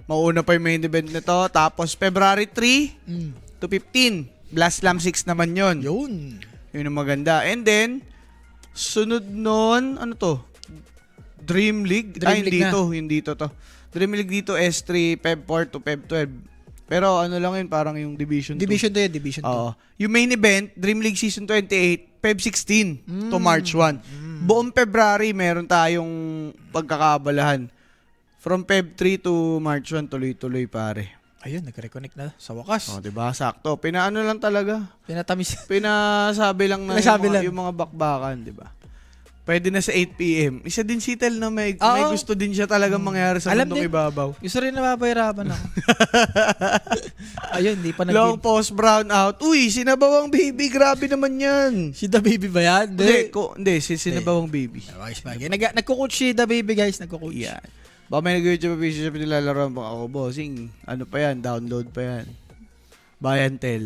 Mauna pa yung main event nito. Tapos February 3 to 15. Blast Slam 6 naman yun. Yun. Yun ang maganda. And then, sunod nun, ano to? Dream League? Dream League Yung dito to. Dream League dito, S3, Feb 4 to Feb 12. Pero ano lang yun, parang yung Division 2. Division 2. Oo. Yung main event, Dream League Season 28, Feb 16 to March 1. Buong February, meron tayong pagkakabalahan. From Feb 3 to March 1, tuloy-tuloy pare. Ayun, nag-reconnect na sa wakas. O, diba? Sakto. Pinaano lang talaga. Pinatamis. Pinasabi lang na Pinasabi lang. yung mga bakbakan, di ba? Pwede na sa 8 p.m. Isa din si Tel na may gusto din siya talagang mangyari sa Alam mundong din. ibabaw. Gusto rin napapahirapan ako. Ayun, hindi pa Long post brown out. Uy, sinabawang baby. Grabe naman yan. Si The Baby ba yan? Hindi, si sinabawang baby. Nagko-coach si The Baby guys, nagko-coach. Yan. Baka may nag-YouTube video siya pinilalaroan pa ako, bossing. Ano pa yan? Download pa yan. Buy and tell.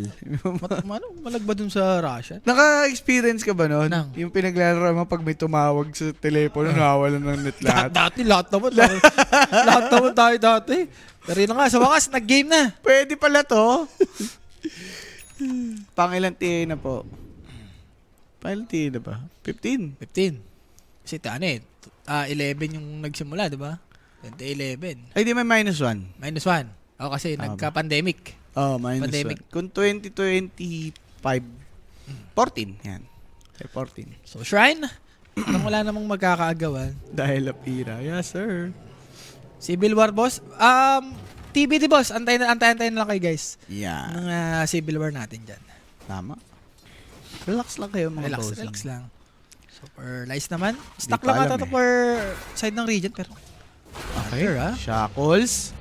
Malag ba dun sa Russia? Naka-experience ka ba nun? Nang? Yung pinaglalaro mo pag may tumawag sa telepono, nawawalan ng net lahat. Lahat naman. Lahat naman tayo dati. Pero yun na nga, sa wakas, nag-game na. Pwede pala to. Pangilan TA na po? Pangilan TA na ba? 15. 15. Kasi 11 yung nagsimula, di ba? 2011. Ay, di may -1. -1. O kasi nagka-pandemic. Oh, Pandemic. -1. Kung 2025, 14. Yan. Okay, 14. So, Shrine, parang wala namang magkakaagawan. Dahil apira. Yes, sir. Civil War, boss. TBD, boss. Antayin na lang kayo, guys. Yan. Ng Civil War natin dyan. Tama. Relax lang kayo, mga bossing. Relax lang. So, per lies naman. Stock pa lang alam ata to per side ng region, pero Okay. Under, Shackles.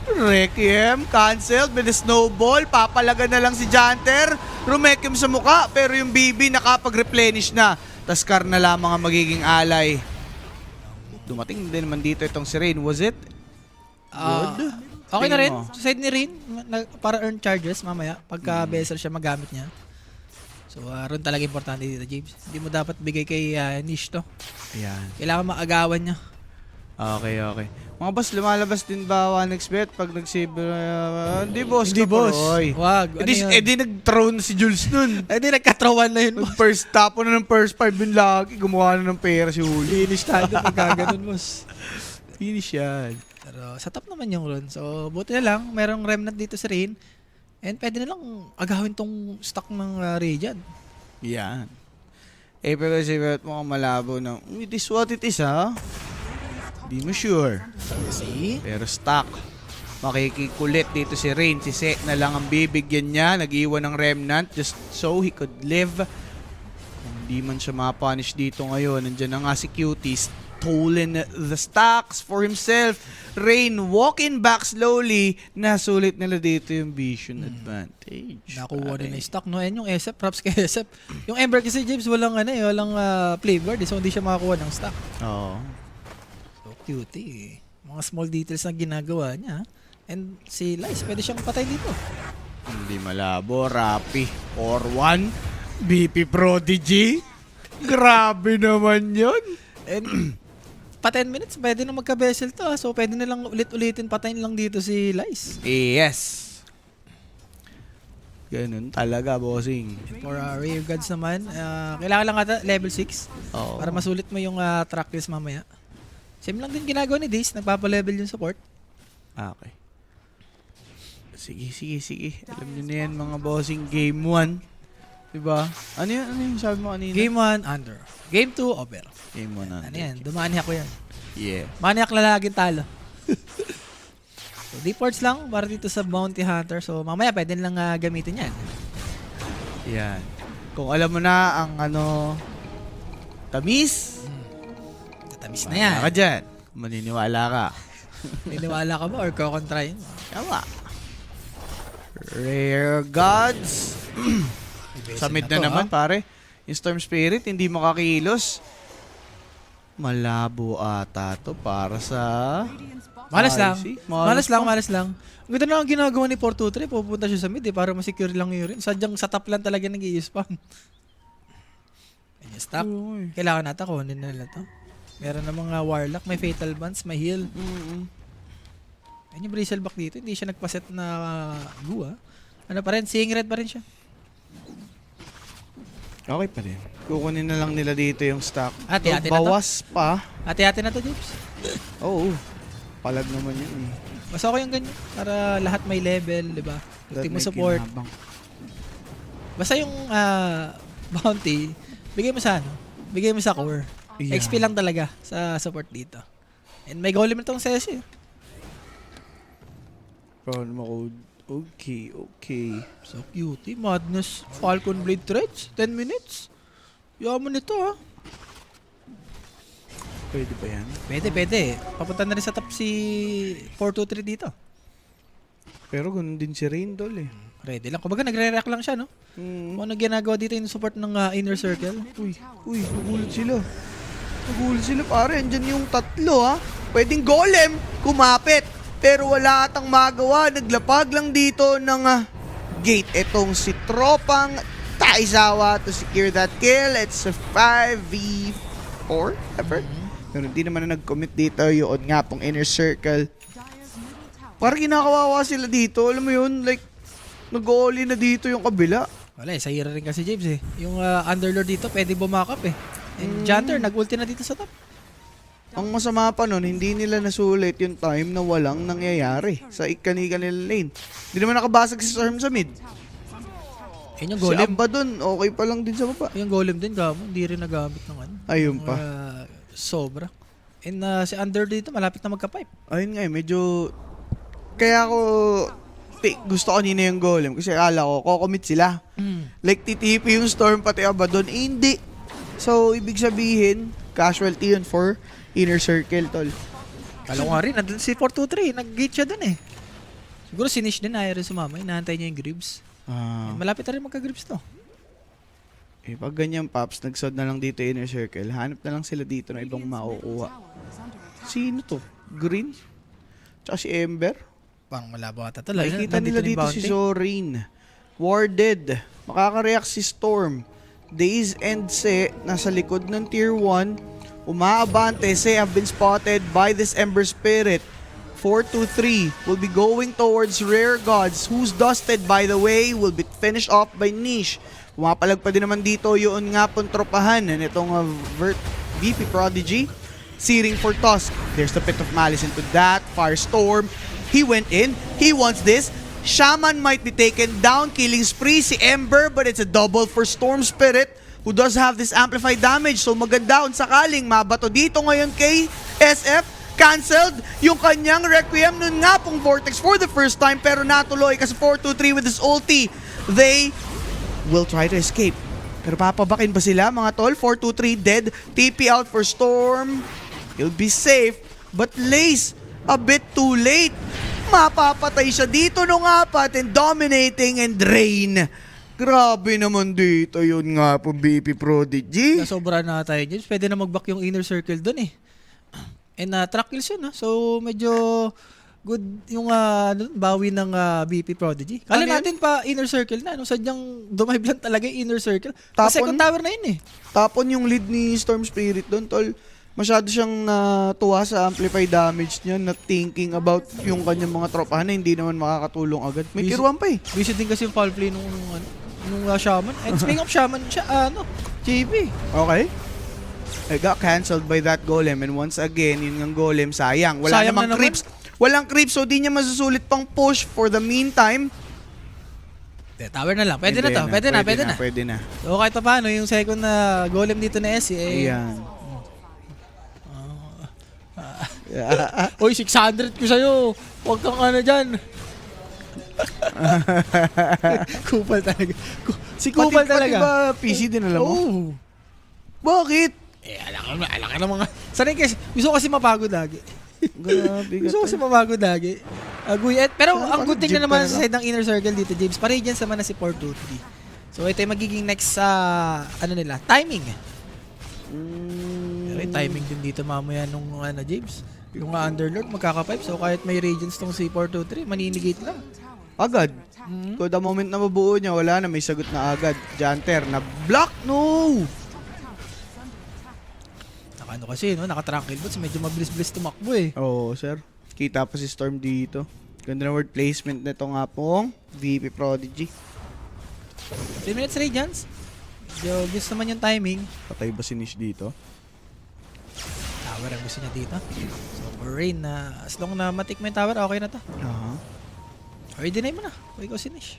Requiem. Cancelled. With a snowball. Papalaga na lang si Janter. Rumekiem sa muka. Pero yung BB nakapag-replenish na. Taskar na lamang ang magiging alay. Dumating din naman dito itong si Rain. Was it? Good. Okay na rin. Tingin mo? Sa side ni Rain, para earn charges mamaya pagka beser siya magamit niya. So, Ron talaga importante dito, James. Hindi mo dapat bigay kay Nish to. Ayan. Kailangan maagawan niya. Okay. Mga boss, lumalabas din ba 1xbet pag nag-save? Hindi boss. Hindi, boss. Kaparoy. Wag. Ano yun? Di nag-throw na si Jules nun. Di nagkatrawan na yun. First tapo na ng first 5 yung lagi. Gumawa na ng pera si Huli. Finish tayo pagka ganun, boss. Finish yan. Pero sa top naman yung Ron. So, buti na lang. Merong remnant dito sa Rain. And pwede na lang agawin tong stock ng Radiant. Yan. Pero kasi mukhang malabo na, it is what it is, ha? Di mo sure. See? Pero stock. Makikikulit dito si Rain. Si Seth na lang ang bibigyan niya. Nag-iwan ng remnant just so he could live. Kung di man siya mapunish dito ngayon, nandiyan na nga si Cutie. Stolen the stocks for himself. Rain walking back slowly. Nasulit nila dito yung vision advantage. Nakuha din na yung stock, no? And yung SF, props kay SF. Yung Ember kasi, James, walang flavor. So, hindi siya makakuha ng stock. Oo. So, cutie. Mga small details na ginagawa niya. And si Lice, pwede siyang patay dito. Hindi malabo. Rappi. 4-1. BP Prodigy. Grabe naman yun. And pa 10 minutes, pwede na magka-vessel to. So, pwede na lang ulit-ulitin, patayin lang dito si Lice. Yes. Ganun talaga, bossing. For Ray of Gods naman, kailangan lang ata level 6 Oo. para masulit mo yung tracklist mamaya. Same lang din ginagawa ni Daze, nagpapa-level yung support. Okay. Sige. Alam niyo na yan, mga bossing. Game 1. Diba? Ano yung sabi mo kanina? Game 1, under. Game 2, over. Game 1 na. Ano yan? Dumaniak ko yan. Yeah. Maniak na laging talo. So, deports lang para dito sa Bounty Hunter. So, mamaya pwede lang gamitin yan. Yan. Kung alam mo na ang tamis, Tatamis na yan. wala ka dyan. Maniniwala ka. Niniwala ka ba or kukontrahin mo? Tama. Rare Gods. Sa mid na naman, pare. Yung Storm Spirit, hindi makakilos. Malabo ata to para sa... Malas lang. Malas Malas lang. Ang ganda na ang ginagawa ni 423. Pupunta siya sa mid para masecure lang yun rin. Sadyang sa top lang talaga nag-i-spam. Ayan, stop. Uy. Kailangan natin kunin na nila to. Meron na mga warlock, may fatal bands, may heal. Ayan yung bristleback dito. Hindi siya nagpaset na gua. Ano pa rin? Seeing red pa rin siya. Okay pa rin. Kukunin na lang nila dito yung stock. Ate-ate na to? Bawas pa. Ate-ate na to, James. Oo. Palag naman yun eh. Mas okay yung ganyan. Para lahat may level, di ba? Ultimo May support. kinabang. Basta yung bounty, bigay mo sa bigay mo sa core. Yeah. XP lang talaga sa support dito. And may golem itong sesi. Proud mo code. Okay. So cutie, madness, Falcon Blade Threads, 10 minutes. Yaman nito ha. Pwede ba yan? Pwede. Papunta na rin sa top si 423 dito. Pero ganun din si Rain Doll eh. Ready lang. Kumbaga nagre-react lang siya, no? Kung ano ginagawa dito yung support ng Inner Circle. Uy, nagulat sila. Pare, andyan yung tatlo ha. Pwedeng golem, kumapit. Pero wala atang magawa. Naglapag lang dito ng gate. Etong si Tropang Taizawa to secure that kill. It's a 5v4 effort. Pero hindi naman na nag-commit dito yung nga pong Inner Circle. Parang kinakawawa sila dito. Alam mo yun, like, nag-all-in na dito yung kabila. Wala sa hira rin kasi James eh. Yung Underlord dito pwede bumakap eh. And Janter, nag-ulti na dito sa top. Ang masama pa nun, hindi nila nasulit yung time na walang nangyayari sa kani-kanila lane. Hindi naman nakabasag si Storm sa mid. Yun yung Si golem. Abba dun, okay pa lang din sa baba. Yung golem din, gamo. Hindi rin nagamit ng ano. Ayun pa. Sobra. And si Under dito, malapit na magka-pipe. Ayun nga medyo... Kaya ako... gusto ko nina yung golem kasi akala ko, kocommit sila. Like, titipi yung Storm pati Abba dun. Eh, hindi. So, ibig sabihin, casualty yun for Inner Circle, tol. Kala ko nga rin, nandun si 423, nag-gate siya dun eh. Siguro si Nish din, ayaw rin sumama, inaantay niya yung Gribs. Malapit na rin magka-Gribs to. Pag ganyan, Pops, nagsod na lang dito Inner Circle, hanap na lang sila dito ng ibang makukuha. Sino to? Green? Tsaka si Ember? Parang malabo ata to. Lalo, Nakikita nandito nila na yung dito si bounty. Zorin. Warded. Makaka-react si Storm. Daze and Se nasa likod ng tier 1. Umaabante. Se have been spotted by this Ember Spirit. 4-2-3 will be going towards Rare Gods, who's dusted, by the way, will be finished off by Niche. Pumapalag pa din naman dito yun nga pong tropahan nitong VP Prodigy. Searing for Tusk. There's the Pit of Malice into that. Firestorm. He went in. He wants this. Shaman might be taken down. Killing spree si Ember, but it's a double for Storm Spirit, who does have this amplified damage. So maganda kung sakaling mabato dito ngayon kay SF. Cancelled yung kanyang Requiem nun nga pong Vortex for the first time, pero natuloy kasi 4-2-3 with his ulti. They will try to escape. Pero papabakin ba sila mga tol? 4-2-3 dead. TP out for Storm. He'll be safe. But Lace, a bit too late. Mapapatay siya dito nung apat and dominating and drain. Grabe naman dito yun nga po BP Prodigy. Nasobra na tayo, James. Pwede na mag-back yung inner circle dun eh. And track kills yun, ha? So medyo good yung bawi ng BP Prodigy. Kala Ano yun? natin pa inner circle na. Sadyang dumive lang talaga yung inner circle. Tapon? Second tower na yun eh. Tapon yung lead ni Storm Spirit doon, tol. Masyado siyang natuwa sa amplify damage niya, na thinking about yung kanyang mga tropahan na hindi naman makakatulong agad. May Busy- tiruan pa eh. Busy din kasi yung foul play nung Shaman. And speaking of Shaman, JP. Okay. I got cancelled by that golem, and once again, yun ng golem, sayang. Wala Sayang namang na naman. creeps. Walang creeps, so di niya masusulit pang push for the meantime. Tower na lang. Pwede na to. Pwede na. Pwede na. So kahit pa paano, yung second na golem dito na SC, Ayan. Oy, 600 ko sa'yo. Huwag kang dyan. Kupal talaga. Si Kupal talaga. Pati ba PC din alam mo? Oh. Bakit? Alam ka ng mga... Sanay kasi, gusto ko kasi mapagod lagi. Grabe ka. Gusto ko kasi mapagod lagi. Pero ang good thing gym na naman ka sa side ng inner circle dito, James, pa-radiance naman na si 423. So ito yung magiging next sa, timing. Pero yung timing din dito mamaya nung, James, yung Underlord magkaka-5. So kahit may radiance tong si 423, maninigate lang. Agad. So the moment na mabuo niya, wala na, may sagot na agad. Janter na block, no! Kasi, naka-tranquil boots, medyo mabilis-bilis tumakbo eh. Oo, sir. Kita pa si Storm dito. Ganda na word placement nito nga pong VP Prodigy. 3 minutes radiance. Medyo gusto naman yung timing. Patay ba si Nish dito? Tower ang gusto niya dito. So, for Rain, as long na matik mo yung tower, okay na to. Aha. Or deny mo na. Huwag ikaw sinish.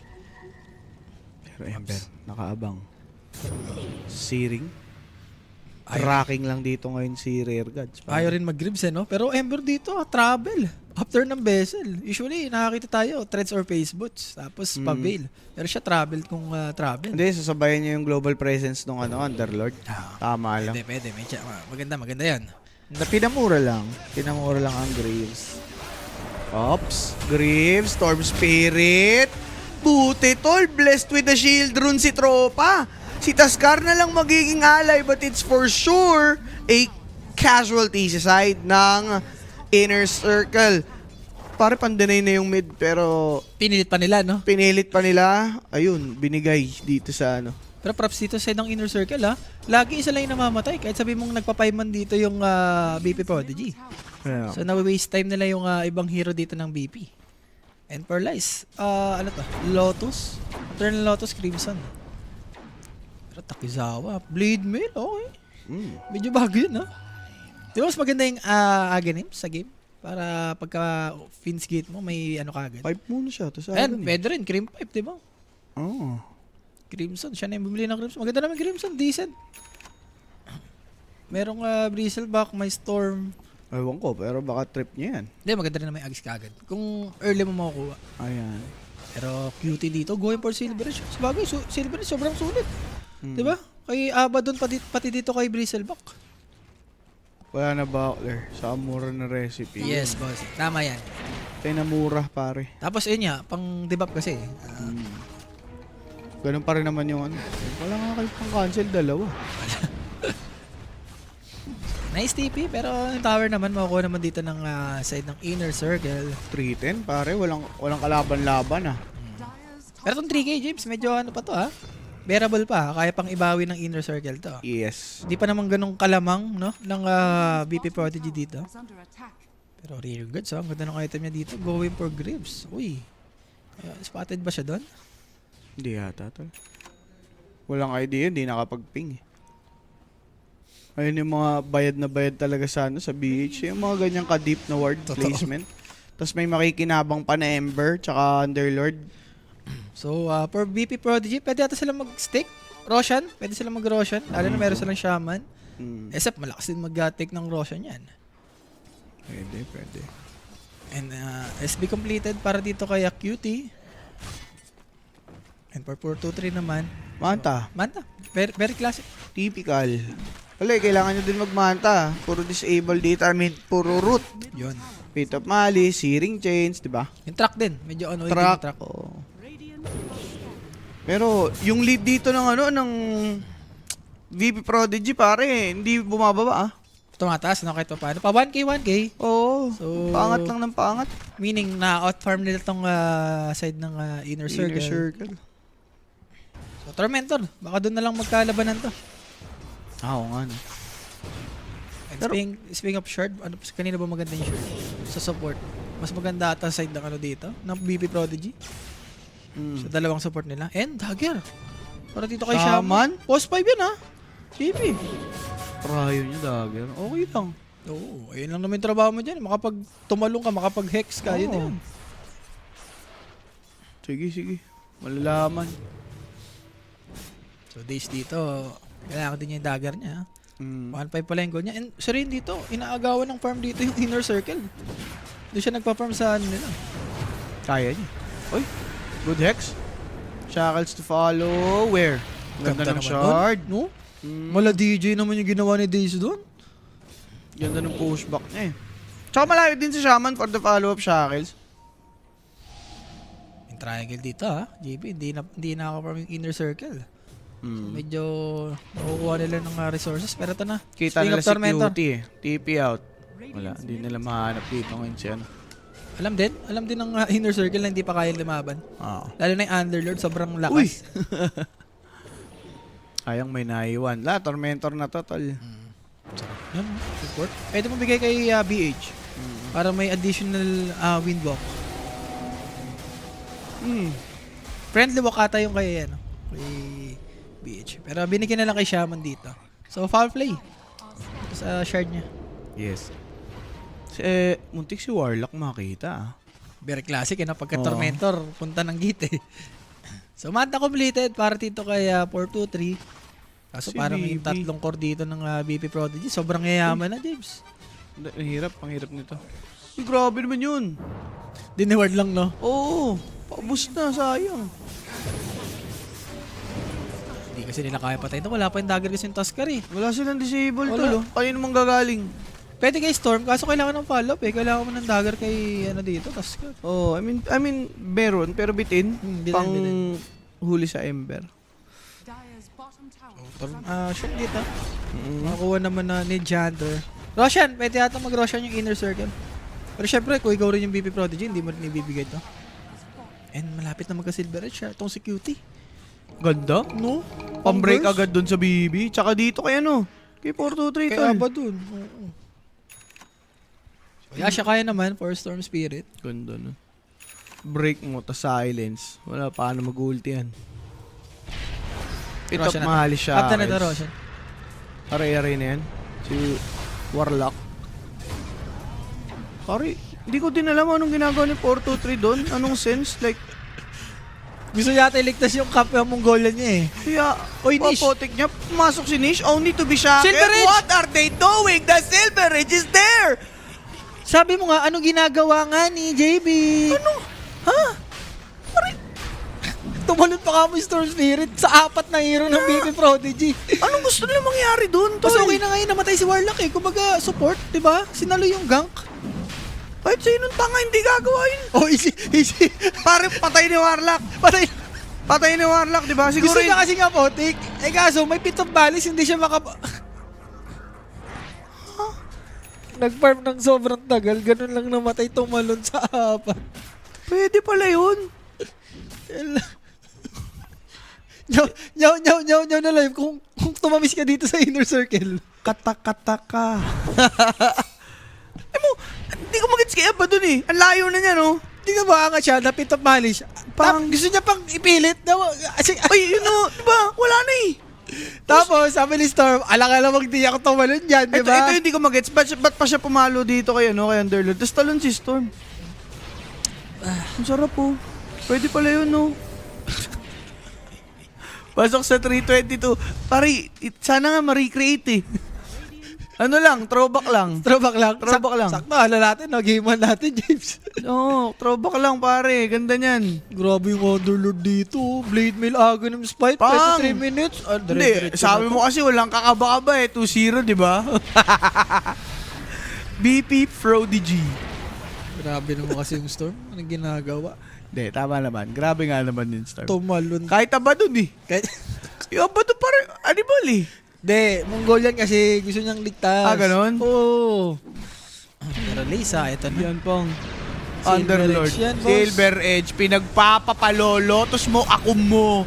Pero Ember, nakaabang. Searing. Tracking lang dito ngayon si Rare Gods. Ayaw rin mag-gribs no? Pero Ember dito, travel. After ng bezel. Usually, nakakita tayo, threads or face boots. Tapos, pa-veil. Pero siya travel kung travel. Hindi, sasabayan niya yung global presence ng Underlord. Tama lang. Pwede. Maganda yan. Pinamura lang. Pinamura lang ang Graves. Ops. Graves, Storm Spirit. Buti tol, blessed with the shield rune si Tropa. Si Taskar na lang magiging ally, but it's for sure a casualty sa side ng inner circle. Pare pandanay na yung mid, pero Pinilit pa nila, no? pinilit pa nila. Ayun, binigay dito sa Pero props dito sa side ng inner circle, lagi isa lang yung namamatay. Kahit sabi mong nagpa-5-man dito yung BP Prodigy. Yeah. So, na-waste time nila yung ibang hero dito ng BP. And for Lice, Lotus. Turn Lotus, Crimson. Pero Takizawa, Blade Mail, okay. Medyo bago yun, Di ba mas maganda yung Aghanim sa game? Para pagka Finn's Gate mo, may kagad. 5 muna siya. And pwede rin, Crim Pipe, di ba? Oo. Crimson, siya na yung bumili ng Crimson. Maganda naman Crimson, decent. Merong Bristleback, may Storm. Ewan ko, pero baka trip niya yan. Hindi, maganda rin naman yung Agis kagad. Kung early mo makukuha. Ayan. Pero cutie dito, going for Silver Edge. Sabagay, Silver Edge sobrang sulit. Diba? Kay Aba doon, pati dito kay Bristleback. Wala na Buckler sa mura na recipe. Yes, boss. Tama yan. Tayo na mura, pare. Tapos yun nga, pang debuff kasi. Ganun pa rin naman yung Wala nga kayo pang cancel, dalawa. Nice TP, pero yung tower naman, makukuha naman dito ng side ng inner circle. 310, pare. Walang kalaban-laban, ah. Pero itong 3K, James, medyo ano pa to, ha? Bearable pa, kaya pang ibawi ng inner circle to. Yes. Hindi pa naman ganong kalamang, no? Ng BP Prodigy dito. Pero real good, so ang ganda ng item niya dito. Going for Greaves. Uy. Spotted ba siya doon? Hindi yata, tol. Walang idea, hindi nakapag-ping. Ayun yung mga bayad na bayad talaga sa BH. Yung mga ganyang ka-deep na ward placement. Tapos may makikinabang pa na Ember, tsaka Underlord. So, for BP Prodigy, pwede ata sila mag-stick. Roshan, pwede sila mag-Roshan. Lalo na meron silang Shaman. Except malakas din mag-take ng Roshan yan. Pwede. And SB completed para dito kay QT. And for 4-2-3 naman. Manta. Manta. Very, very classic. Typical. Wala, kailangan nyo din magmanta. Puro disable dito. I mean, puro root. Yun. Pit of Malice, Searing Chains, di ba? Yung track din. Medyo ano yung Track. track. Oo. Pero yung lead dito ng VP Prodigy, pare, hindi bumababa, ah. Tumataas na kahit pa paano. Pa 1K. Oo. So, Pangat lang ng pangat. Meaning na outfarm nila tong side ng inner circle. Inner circle. So Tormentor, baka doon na lang magkalabanan to. Oo nga, no. And speaking of shard, ano kanina ba maganda yung shard? Sa support. Mas maganda ata side ng ano dito, ng BP Prodigy. Sa dalawang support nila. And dagger. Para dito kay Shaman. Post 5 yun, ha? BP. Rayo niya, dagger. Okay lang. Oo, ayun lang naman yung trabaho mo dyan. Makapag tumalong ka, makapag hex ka, yun na yun. Sige. Malalaman. So days dito, kailangan din niya yung dagger niya. 1.5 pala yung goal niya. And siya rin dito, inaagawan ng farm dito yung inner circle. Doon siya nagpa-farm sa ano nila. Kaya niya. Uy, good hex. Shackles to follow. Where? Ganda ng naman shard. doon, no? Mala DJ naman yung ginawa ni Days doon. Ganda ng pushback niya eh. Tsaka malayo din si Shaman for the follow-up Shackles. Yung triangle dito, ha? JB, hindi nakaka-farm yung inner circle. So, medyo nakukuha nila ng resources. Pero ito na. Kita Speaking nila of si Tormentor. QT eh. TP out. Wala, hindi nila mahanap dito ngayon siya. Alam din ng inner circle na hindi pa kaya lumaban. Lalo na yung Underlord, sobrang lakas. Uy! Ayang may naiwan. Tormentor na to, tol. Yan, support. Pwede mo bigay kay BH. Para may additional windwalk. Friendly walk ata yung kay BH. Pero binigyan na lang kay Shaman dito. So, foul play. Sa shard niya. Yes. Muntik si Warlock makita, ah. Very classic, pagka Tormentor, punta ng gate eh. So, manta completed para dito kay 4-2-3. Kaso Si parang yung BB. tatlong core dito ng BP Prodigy. Sobrang yayaman na, James. Ang hirap nito. Uy, grabe naman yun. Dineward lang, no? Oo, paubos na, sayang. Hindi kasi nila kaya patay. Wala pa yung dagger kasi yung Tusker eh. Wala silang disable, Wala. tol. Kanino mang gagaling? Pwede kay Storm, kaso kailangan ng follow-up eh. Kailangan mo ng dagger kay dito, Tusker. Oh, I mean, meron, pero bitin. Bitin, Pang bitin. huli sa Ember. Shot dito. Makakuha naman na ni Janter. Roshan, pwede yata mag-Roshan yung inner circle. Pero syempre, kung ikaw rin yung BP Prodigy, hindi mo rin ibibigay to. And malapit na magka-silver edge siya. Itong si Cutie. Ganda. No? Pang-break Pang-burst. agad dun sa BB. Tsaka dito kay kay 423, tol. Kaya ba dun? Oo. Kaya siya kaya naman for Storm Spirit. Ganda, no? Break mo, ta silence. Wala, paano mag-ulti yan. Pitop Roshan na to. mahali siya. After na to, Roshan. Aray-aray na yan. Si Warlock. Pare, hindi ko din alam anong ginagawa ni 423 doon. Anong sense? Like, Gusto yata iligtas yung kapwa Mongolian niya eh. kaya, Oy, Nish. papotik niya, pumasok si Nish, only to be shackled. Silver Edge! What are they doing? The Silver Edge is there! Sabi mo nga, ano ginagawa nga ni JB? Ano? Ha? Tumalon pa ka mo yung Storm Spirit sa 4 na hero ng BP Prodigy. Anong gusto nila mangyari doon, tol? Mas okay na ngayon namatay si Warlock eh. Kumbaga, support, di ba? Sinalo yung gank. Kahit sinong tanga hindi gagawa yun. Oh, easy. Pare, patay ni Warlock. Patay ni Warlock, di ba? Siguro Gusto niya kasi nga potik. Eh kaso, may pit of balance, hindi siya Nag-farm ng sobrang tagal, ganun lang namatay tumalon sa apat. Pwede pala yun. Nyaw na live kung tumamis ka dito sa inner circle. Katakataka. Hindi ko magets kaya ba dun eh. Ang layo na niya, no? Hindi ka ba nga siya, napit of malish. Gusto niya pang ipilit. Ay, yun o, diba? Wala na eh. Tapos, sabi ni Storm, alang-alang di ako tumalon dyan, di Ito ba? hindi ko magets. Ba't pa siya pumalo dito kay Underlord? Tapos talon si Storm. Ang sarap po. Pwede pala yun, no? Pasok sa 322. Pari, sana nga ma-recreate eh. Ano lang, throwback lang. Throwback lang. Throwback lang. Sakto, natin, game 1 natin, James. Oo, throwback lang pare. Ganda niyan. Grabe yung Underlord dito. Blade Mail Aghanim Spite, Pang! 3 minutes. Hindi, sabi mo kasi walang kakaba-kaba eh. 2-0, di ba? BP Prodigy. Grabe naman kasi yung Storm. Anong ginagawa? Hindi, tama naman. Grabe nga naman yung Storm. Tumalon. Kahit Abadon eh. Yung Abadon pare, animal eh. Hindi, Mongolian kasi gusto niyang ligtas. Ah, ganon? Oo. Pero Lisa, ito na. Yan pong Silver Underlord. Edge yan, boss. Silver Edge. Pinagpapapalolo. Tapos mo, ako mo.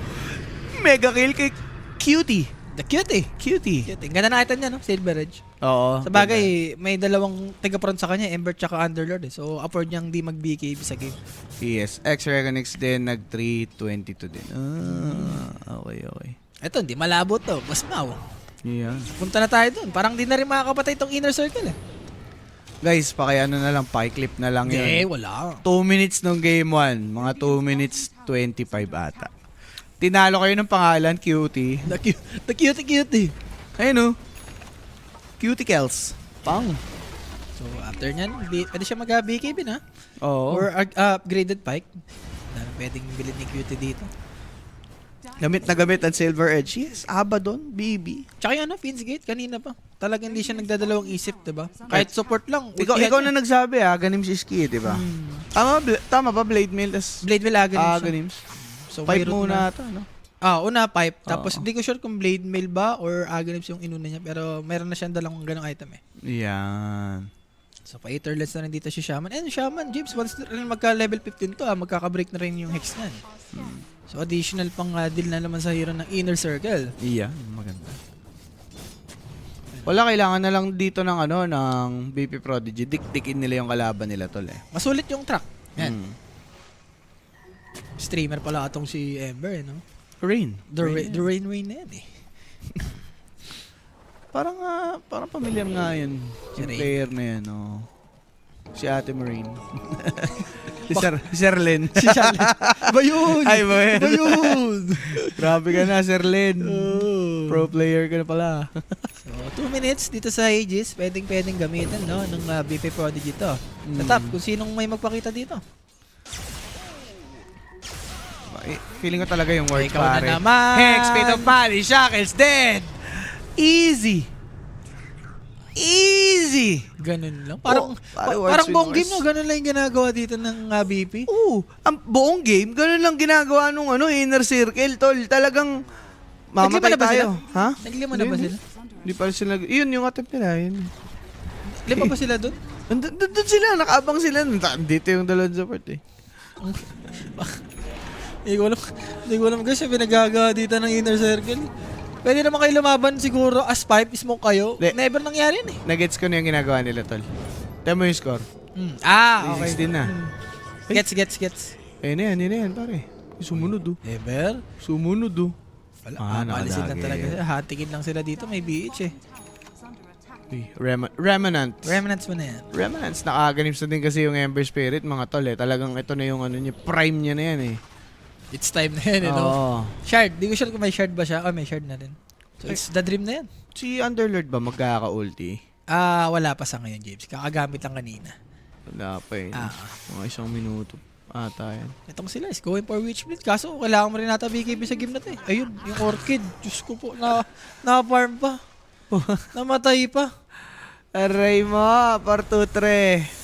Mega kill kay Cutie. The cutie. Cutie. Cutie. Ganda na kita niya, no? Silver Edge. Oo. Sa bagay, may dalawang taga-front sa kanya, Ember tsaka Underlord eh. So, afford niyang di mag-BKB sa game. Yes. X-Regonix din. Nag-322 din. Okay. Ito, hindi malabo to. Mas mau. Yeah. Punta na tayo dun. Parang di na rin makakapatay itong inner circle eh. Guys, pakiano na lang. Pakiclip na lang Hindi, yun. wala. 2 minutes nung game 1. Mga 2 minutes 25 ata. Tinalo kayo ng pangalan, Cutie. The cutie. Ayun o. Cuticles. Pang. So, after nyan, pwede siya mag-BKB na. Oo. Or upgraded pike. Dami pwedeng bilhin ni cutie dito. Gamit na gamit ang Silver Edge. Yes, Abaddon, BB. Tsaka yung Finsgate, kanina pa. Talagang hindi siya nagdadalawang isip, diba? Kahit support lang. Ikaw na nagsabi ganim si Ski, di ba? Tama ba, Blade Mail, tas Blade Mail Aghanim siya. Ganims. So, Pipe may route muna ata, no? Una pipe. Tapos hindi ko sure kung Blade Mail ba or Aghanim yung inuna niya. Pero meron na siyang dalang ganong item eh. Yan. So, pa-Etherlets na rin dito si Shaman. And Shaman, James, once rin magka-level 15 to, magkaka-break na rin yung Hex na. So, additional pang deal na naman sa hero ng Inner Circle. Iya, maganda. Wala, kailangan na lang dito ng ng BP Prodigy. Dik-dikin nila yung kalaban nila, tol eh. Masulit yung track. Yan. Mm. Streamer pala atong si Ember, no? Rain. The Rain na yan eh. Parang pamilyar nga yun. Si Yung Rain. player na yan, oh. Si Ate Marine. si Sir Len. Si Charlie. Ba yun? Ay, ba yun? Ba yun? Grabe ka na, Sir Len. Oh. Pro player ka na pala. So, 2 minutes dito sa Aegis. Pwedeng gamitin, no? Ng BP Prodigy to. Sa top, kung sinong may magpakita dito. Feeling ko talaga yung word, Ikaw na pare. naman. Hex, Fate of Pally, Shackles, dead! Easy! Ganun lang. Parang words parang with buong words. game, no? Ganun lang yung ginagawa dito ng BP. Oo, ang buong game, ganun lang ginagawa nung inner circle, tol. Talagang mamatay Naglima na ba tayo. sila? Ha? Naglima na ba sila? Hindi pa sila, yun yung attempt nila, yun. Lima ba sila doon? Doon sila, nakaabang sila. Dito yung dalawang support eh. Hindi ko alam guys, pinagagawa dito ng inner circle. Pwede naman kayo lumaban siguro as pipe, smoke kayo. Never nangyari yun eh. Nagets ko na yung ginagawa nila, tol. Tayo mo yung score. Okay. 16 na. Gets. Ayun na yan, pare. Sumunod, oh. Ever? Sumunod, oh. Palisin lang nakalagay. talaga sila. Hatikin lang sila dito, may BH eh. Remnant. Remnants mo na yan. Remnants, nakaganim sa din kasi yung Ember Spirit, mga tol eh. Talagang ito na yung niya, prime niya na yan eh. It's time na yan, you know? Oo. Shard, di ko sure kung may shard ba siya. May shard na rin. So, it's the dream na yan. Si Underlord ba magkaka-ulti? Wala pa sa ngayon, James. Kakagamit lang kanina. Wala pa eh. Mga 1 minuto ata yan. Itong sila is going for Witchblade. Kaso, kailangan mo rin nata BKB sa game na to eh. Ayun, yung Orchid. Diyos ko po, na-farm pa. Namatay pa. Aray mo, part 2-3.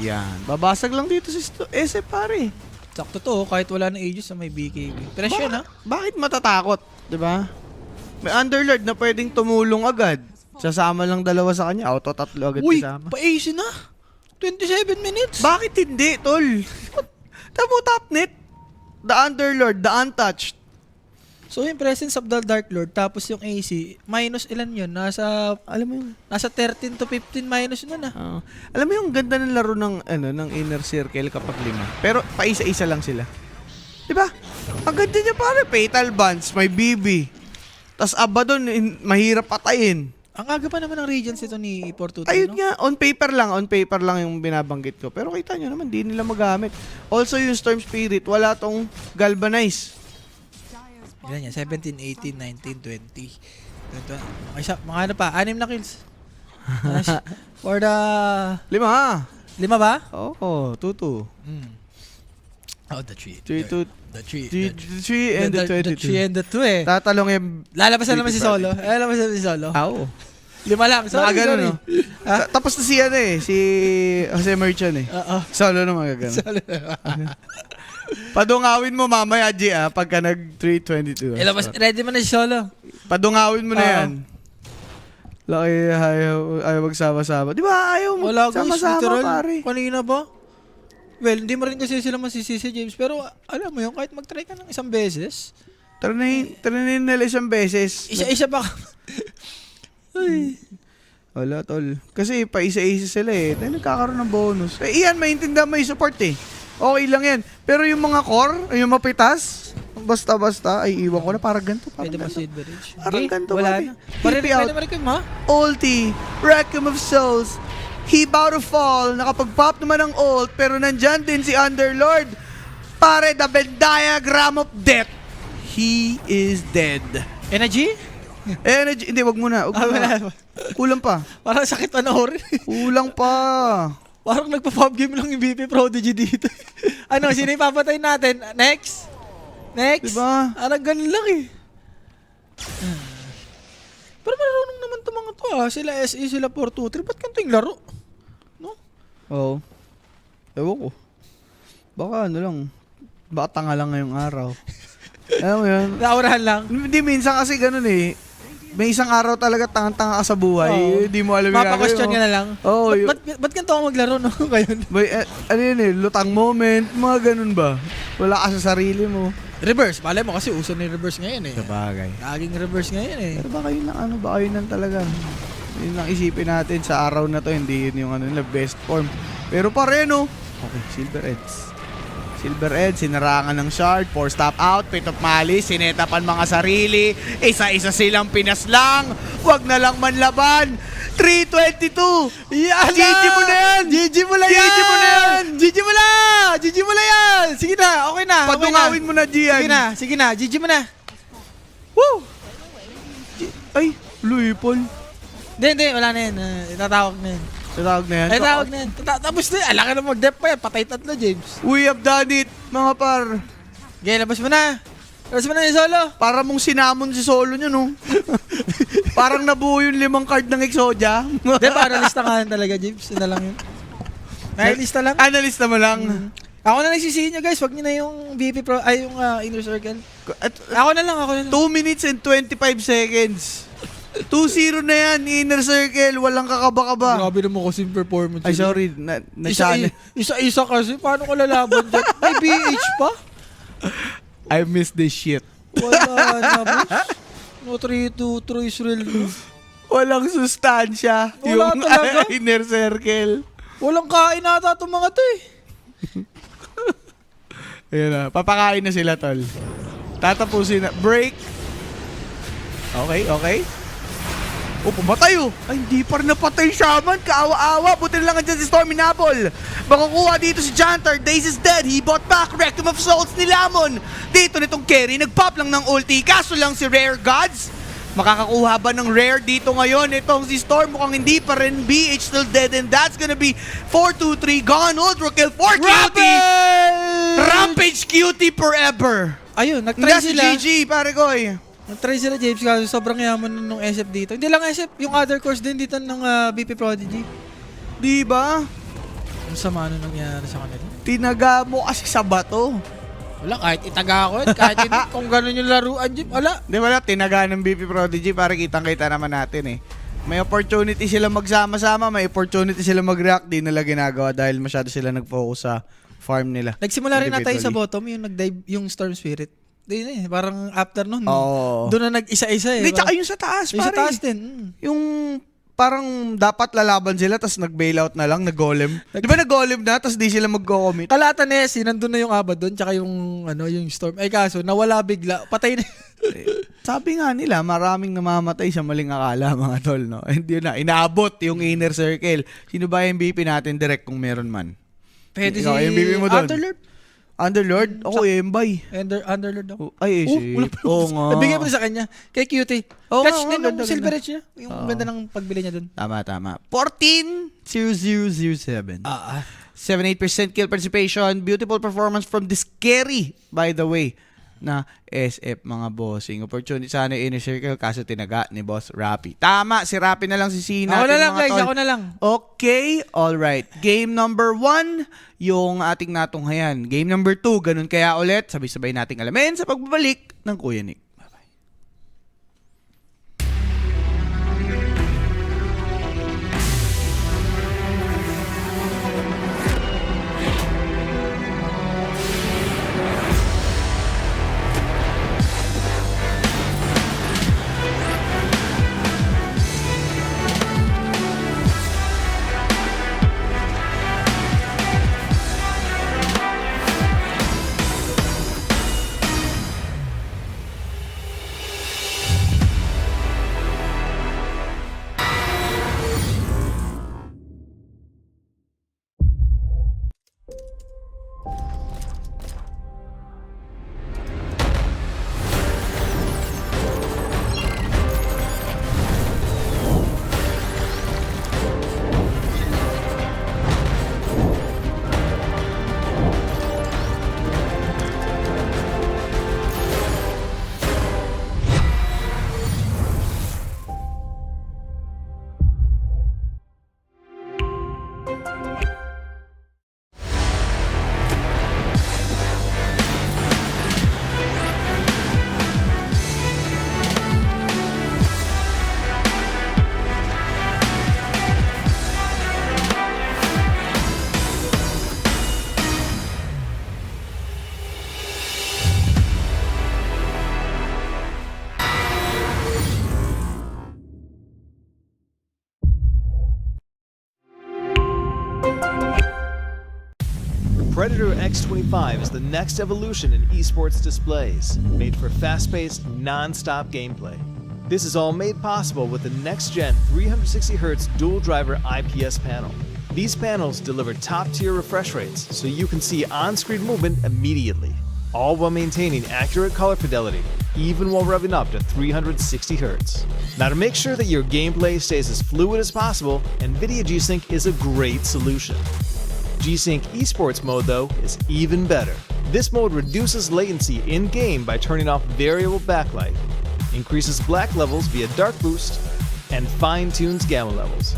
Yan. Babasag lang dito si SF, pare. Sakto to, kahit wala na Aegis na may BKB. Pero siya na. Bakit matatakot? Diba? May Underlord na pwedeng tumulong agad. Sasama lang dalawa sa kanya, auto tatlo agad Uy, kasama. pa-AC na. 27 minutes. Bakit hindi, tol? Tamo top net. The Underlord, the untouched. So yung presence of the Dark Lord tapos yung AC, minus ilan yun? Alam mo yung Nasa 13 to 15 minus nun ah. alam mo yung ganda ng laro ng ng inner circle kapag 5. Pero paisa-isa lang sila. 'Di ba? Ang ganda niya pare, Fatal Bonds, may BB. Tas Abaddon mahirap patayin. Ang aga pa naman ng regions ito ni 423, Ayun no? nga, on paper lang yung binabanggit ko. Pero kita nyo naman, di nila magamit. Also yung Storm Spirit, wala tong Galvanize. Ilan yan? 17, 18, 19, 20. Mga ano pa? 6 na kills. For the... 5 ba? Oo, 2-2. Oh, the 3. 3-2. The 3. 3 and the 22. The 3 and the 2 eh. Tatalong yung... Lalabas na naman si Solo. Lalabas na naman si Solo. Oo. 5 lang. Sorry, Nakagano, sorry. no? Tapos na si si Jose Merchant eh. Oo. Solo na magagano. Solo. Padungawin mo mamaya, G, pagka nag-322. Ilabas, ready mo na si Solo. Padungawin mo na yan. Laki, ayaw magsama-sama. Di ba ayaw Wala guys, magsama-sama, literal. pare? Kanina ba? Well, hindi mo rin kasi sila masisisi, James. Pero alam mo yun, kahit mag-try ka ng isang beses, Trinayin nila isang beses. isa-isa pa ka. Ay. Wala, tol. Kasi pa-isa-isa sila eh. Dahil nagkakaroon ng bonus. Eh, iyan, maintindihan may support eh. Okay lang yan. Pero yung mga core, yung mapitas, basta-basta, ay iwan ko na parang ganito. Pwede ba ganito. Silver Age? Parang ganito, wala pare. na. Pwede Keep out. ba rin mo? Ulti, Requiem of Souls, He Bow to Fall, nakapag-pop naman ng ult, pero nandyan din si Underlord. Pare, the Venn diagram of death. He is dead. Energy? Energy, hindi, wag muna. Kulang pa. Parang sakit panoorin. Kulang pa. Parang nagpa-pop game lang yung BP Prodigy dito. Ano, sino yung papatayin natin? Next? Diba? Parang ganun lang eh. Pero marunong naman itong mga to Sila SE, sila 423. Ba't ganito yung laro? No? Oo. Ewan ko. Baka ano lang. Baka tanga lang ngayong araw. Alam mo yun? Naurahan lang. Hindi, minsan kasi ganun eh. May isang araw talaga tangang-tanga ka sa buhay. Hindi mo alam yung Mapa-question ka na lang. Oo. Ba't ganito ako maglaro, no? Ngayon. Ano yun eh, lutang moment, mga ganun ba? Wala ka sa sarili mo. Reverse. Malay mo kasi uso na yung reverse ngayon eh. Sabagay. Laging reverse ngayon eh. Pero baka yun lang, baka yun lang talaga. Yun lang isipin natin sa araw na to, hindi yun yung best form. Pero pa rin, no? Okay, Silver Edge, sinarangan ng shard, 4-stop out, pit of malice, sinetapan mga sarili, isa-isa silang pinaslang, wag na lang manlaban, 322! Yan GG mo na yan! GG mo na yan! GG mo na yan! GG mo na! GG mo na yan! Sige na, okay na. Padungawin mo na, Gian. Sige na, GG mo na. Woo! Ay, Luipol. Hindi, wala na yan. Tatawag na yan. Tatawag na yan. Ay, tawag na yan. Tapos na yan. Alam ka na mag-dep pa yan. Patay 3, James. We have done it, mga par. Okay, labas mo na. Labas mo na yung Solo. Para mong sinamon si Solo nyo, no? Parang nabuo yung 5 card ng Exodia. Hindi, para lista ka talaga, James. Yun na lang yun. Nailista lang. Analista mo lang. Ako na nagsisihin nyo, guys. Wag nyo na yung BP Pro, ay yung Inner Circle. Ako na lang. 2 minutes and 25 seconds. 2-0 na yan, Inner Circle. Walang kakaba-kaba. Grabe naman kasi yung performance. Ay, sorry. Na-channel. Isa kasi. Paano ko lalaban dyan? May BH pa? I miss this shit. Wala na, boss. No 3-2, true Israel. Walang sustansya. Wala yung talaga. Inner Circle. Walang kain ata itong mga to eh. Ayan na. Papakain na sila, tol. Tatapusin na. Break. Okay. Oh, pumatay oh. Ay, hindi pa rin napatay yung Shaman. Kaawa-awa. Buti na lang andyan si Stormy Nabol. Makukuha dito si Jantar. Daze is dead. He bought back Rectum of Souls ni Lamon. Dito nitong carry. Nag-pop lang ng ulti. Kaso lang si Rare Gods. Makakakuha ba ng Rare dito ngayon? Itong si Storm mukhang hindi pa rin. BH still dead and that's gonna be 4-2-3 gone. Ultra kill for Cutie. Rampage Cutie forever. Ayun, nag-try That's sila. GG, pare ko eh. Nag-try sila, James, kasi sobrang yaman nung SF dito. Hindi lang SF, yung other course din dito ng BP Prodigy. Di ba? Ang sama na nangyari sa kanila. Tinaga mo kasi sa bato. Wala, kahit itaga ko yun, kahit hindi, kung gano'n yung laruan, Jim, wala. Di ba tinaga ng BP Prodigy para kitang-kita naman natin eh. May opportunity sila magsama-sama, may opportunity sila mag-react, di nila ginagawa dahil masyado sila nag-focus sa farm nila. Nagsimula rin na tayo sa Individually. bottom, yung nag-dive, yung Storm Spirit. Di parang after nun, Oo. doon na nag-isa-isa eh. Hindi, tsaka yung sa taas, Yung sa pare. taas din. Yung parang dapat lalaban sila tapos nag-bailout na lang, nag-golem. Di ba nag-golem na tapos di sila mag-commit? Kalata na Nessie, nandun na yung Abad doon, tsaka yung, yung Storm. Ay kaso, nawala bigla, patay na. Sabi nga nila, maraming namamatay sa maling akala, mga tol, no? Hindi na, inaabot yung inner circle. Sino ba yung MVP natin direct kung meron man? Pwede Ikaw, MVP mo doon. Underlord. Underlord? Ako, Embay. Underlord daw. Ay, Wala pa Oo nga. Nabigay mo na sa kanya. Kay Cutie. Oo Catch nga, din ganda, ng silver ganda. edge niya. Yung Oo. ganda ng pagbili niya dun. Tama. 14-0007. 78% kill participation. Beautiful performance from this carry, by the way, na SF, mga bossing. Opportunity sana yung inner circle kaso tinaga ni Boss Rappy. Tama, si Rappy na lang si Sina. Ako na lang guys, ako na lang. Okay, alright. Game number 1, yung ating natunghayan. Game number 2, ganun kaya ulit. Sabay-sabay nating alamin sa pagbabalik ng Kuya Nick. Predator X25 is the next evolution in esports displays, made for fast-paced, non-stop gameplay. This is all made possible with the next-gen 360Hz dual-driver IPS panel. These panels deliver top-tier refresh rates so you can see on-screen movement immediately, all while maintaining accurate color fidelity, even while revving up to 360Hz. Now, to make sure that your gameplay stays as fluid as possible, NVIDIA G-Sync is a great solution. G-Sync Esports mode, though, is even better. This mode reduces latency in-game by turning off variable backlight, increases black levels via dark boost, and fine-tunes gamma levels.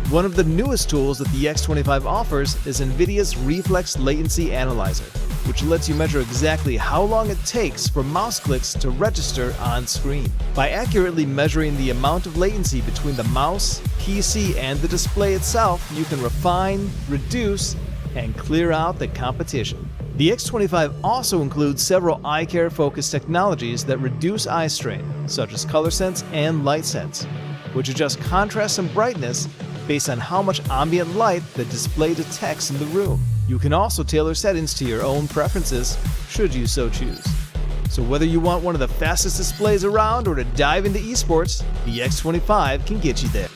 One of the newest tools that the X25 offers is NVIDIA's Reflex Latency Analyzer, which lets you measure exactly how long it takes for mouse clicks to register on screen. By accurately measuring the amount of latency between the mouse, PC, and the display itself, you can refine, reduce, and clear out the competition. The X25 also includes several eye care focused technologies that reduce eye strain, such as color sense and light sense, which adjust contrast and brightness based on how much ambient light the display detects in the room. You can also tailor settings to your own preferences, should you so choose. So whether you want one of the fastest displays around or to dive into esports, the X25 can get you there.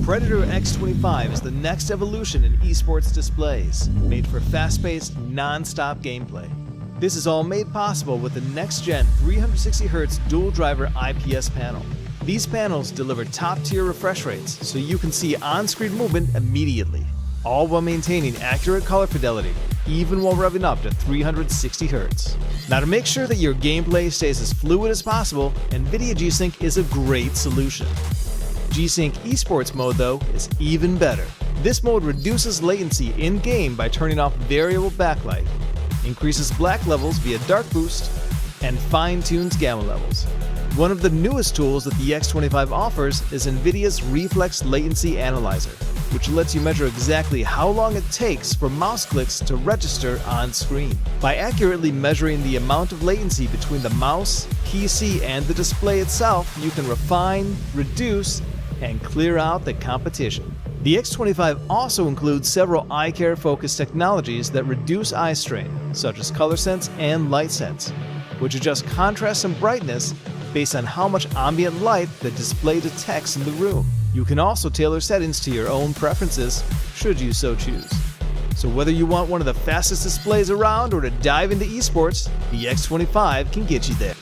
Predator X25 is the next evolution in esports displays, made for fast-paced, non-stop gameplay. This is all made possible with the next-gen 360Hz dual-driver IPS panel. These panels deliver top-tier refresh rates so you can see on-screen movement immediately, all while maintaining accurate color fidelity, even while revving up to 360Hz. Now, to make sure that your gameplay stays as fluid as possible, NVIDIA G-Sync is a great solution. G-Sync Esports mode, though, is even better. This mode reduces latency in-game by turning off variable backlight, increases black levels via dark boost, and fine-tunes gamma levels. One of the newest tools that the X25 offers is NVIDIA's Reflex Latency Analyzer, which lets you measure exactly how long it takes for mouse clicks to register on screen. By accurately measuring the amount of latency between the mouse, PC, and the display itself, you can refine, reduce, and clear out the competition. The X25 also includes several eye care focused technologies that reduce eye strain, such as ColorSense and LightSense, which adjust contrast and brightness based on how much ambient light the display detects in the room. You can also tailor settings to your own preferences, should you so choose. So whether you want one of the fastest displays around or to dive into esports, the X25 can get you there.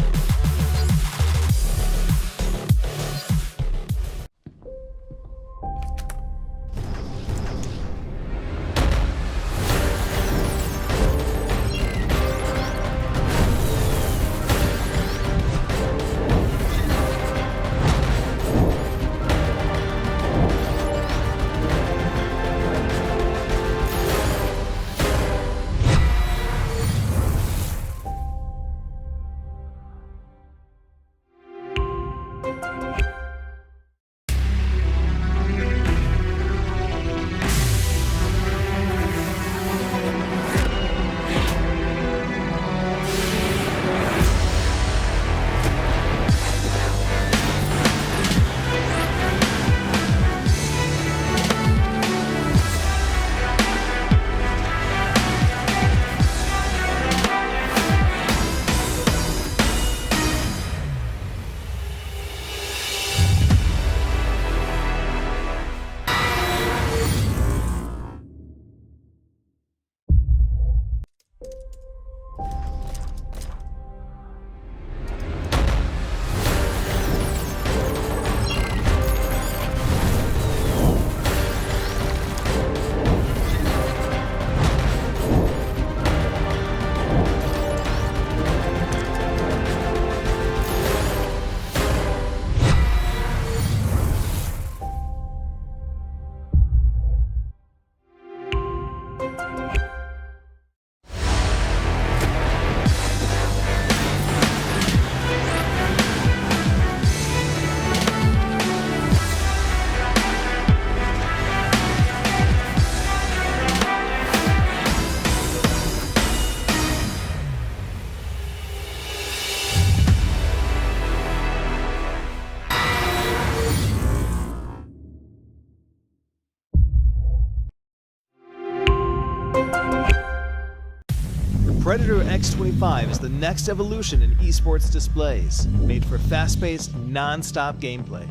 Predator X25 is the next evolution in esports displays, made for fast-paced, non-stop gameplay.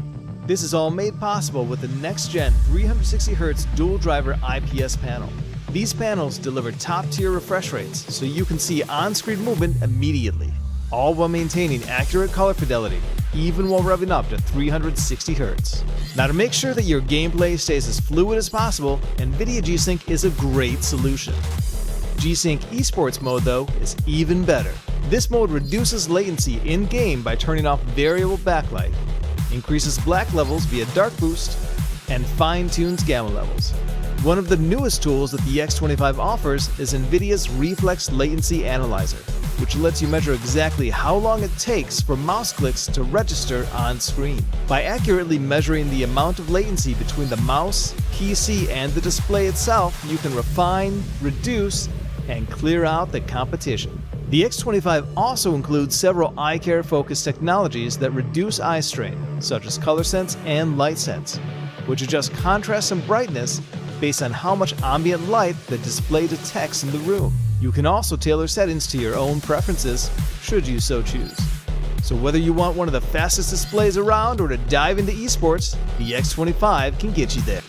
This is all made possible with the next-gen 360Hz dual-driver IPS panel. These panels deliver top-tier refresh rates so you can see on-screen movement immediately, all while maintaining accurate color fidelity, even while revving up to 360Hz. Now, to make sure that your gameplay stays as fluid as possible, NVIDIA G-Sync is a great solution. G-Sync Esports mode, though, is even better. This mode reduces latency in-game by turning off variable backlight, increases black levels via dark boost, and fine-tunes gamma levels. One of the newest tools that the X25 offers is NVIDIA's Reflex Latency Analyzer, which lets you measure exactly how long it takes for mouse clicks to register on screen. By accurately measuring the amount of latency between the mouse, PC, and the display itself, you can refine, reduce, and clear out the competition. The X25 also includes several eye care focused technologies that reduce eye strain, such as ColorSense and LightSense, which adjust contrast and brightness based on how much ambient light the display detects in the room. You can also tailor settings to your own preferences, should you so choose. So whether you want one of the fastest displays around or to dive into esports, the X25 can get you there.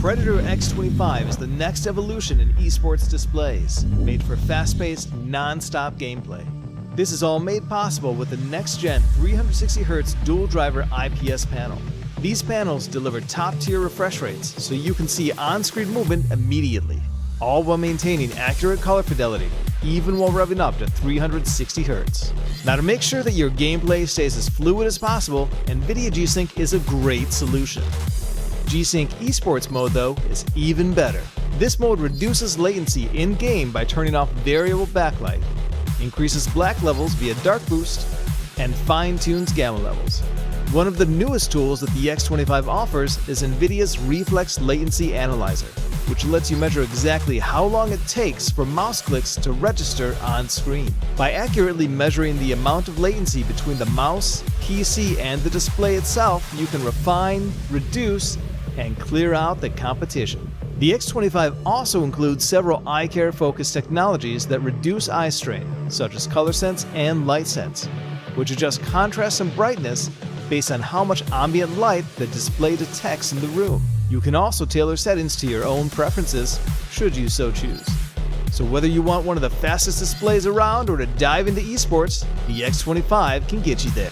Predator X25 is the next evolution in esports displays, made for fast-paced, non-stop gameplay. This is all made possible with the next-gen 360Hz dual-driver IPS panel. These panels deliver top-tier refresh rates so you can see on-screen movement immediately, all while maintaining accurate color fidelity, even while revving up to 360Hz. Now, to make sure that your gameplay stays as fluid as possible, NVIDIA G-Sync is a great solution. G-Sync Esports mode, though, is even better. This mode reduces latency in-game by turning off variable backlight, increases black levels via dark boost, and fine-tunes gamma levels. One of the newest tools that the X25 offers is NVIDIA's Reflex Latency Analyzer, which lets you measure exactly how long it takes for mouse clicks to register on screen. By accurately measuring the amount of latency between the mouse, PC, and the display itself, you can refine, reduce, and clear out the competition. The X25 also includes several eye care focused technologies that reduce eye strain, such as ColorSense and LightSense, which adjust contrast and brightness based on how much ambient light the display detects in the room. You can also tailor settings to your own preferences, should you so choose. So whether you want one of the fastest displays around or to dive into esports, the X25 can get you there.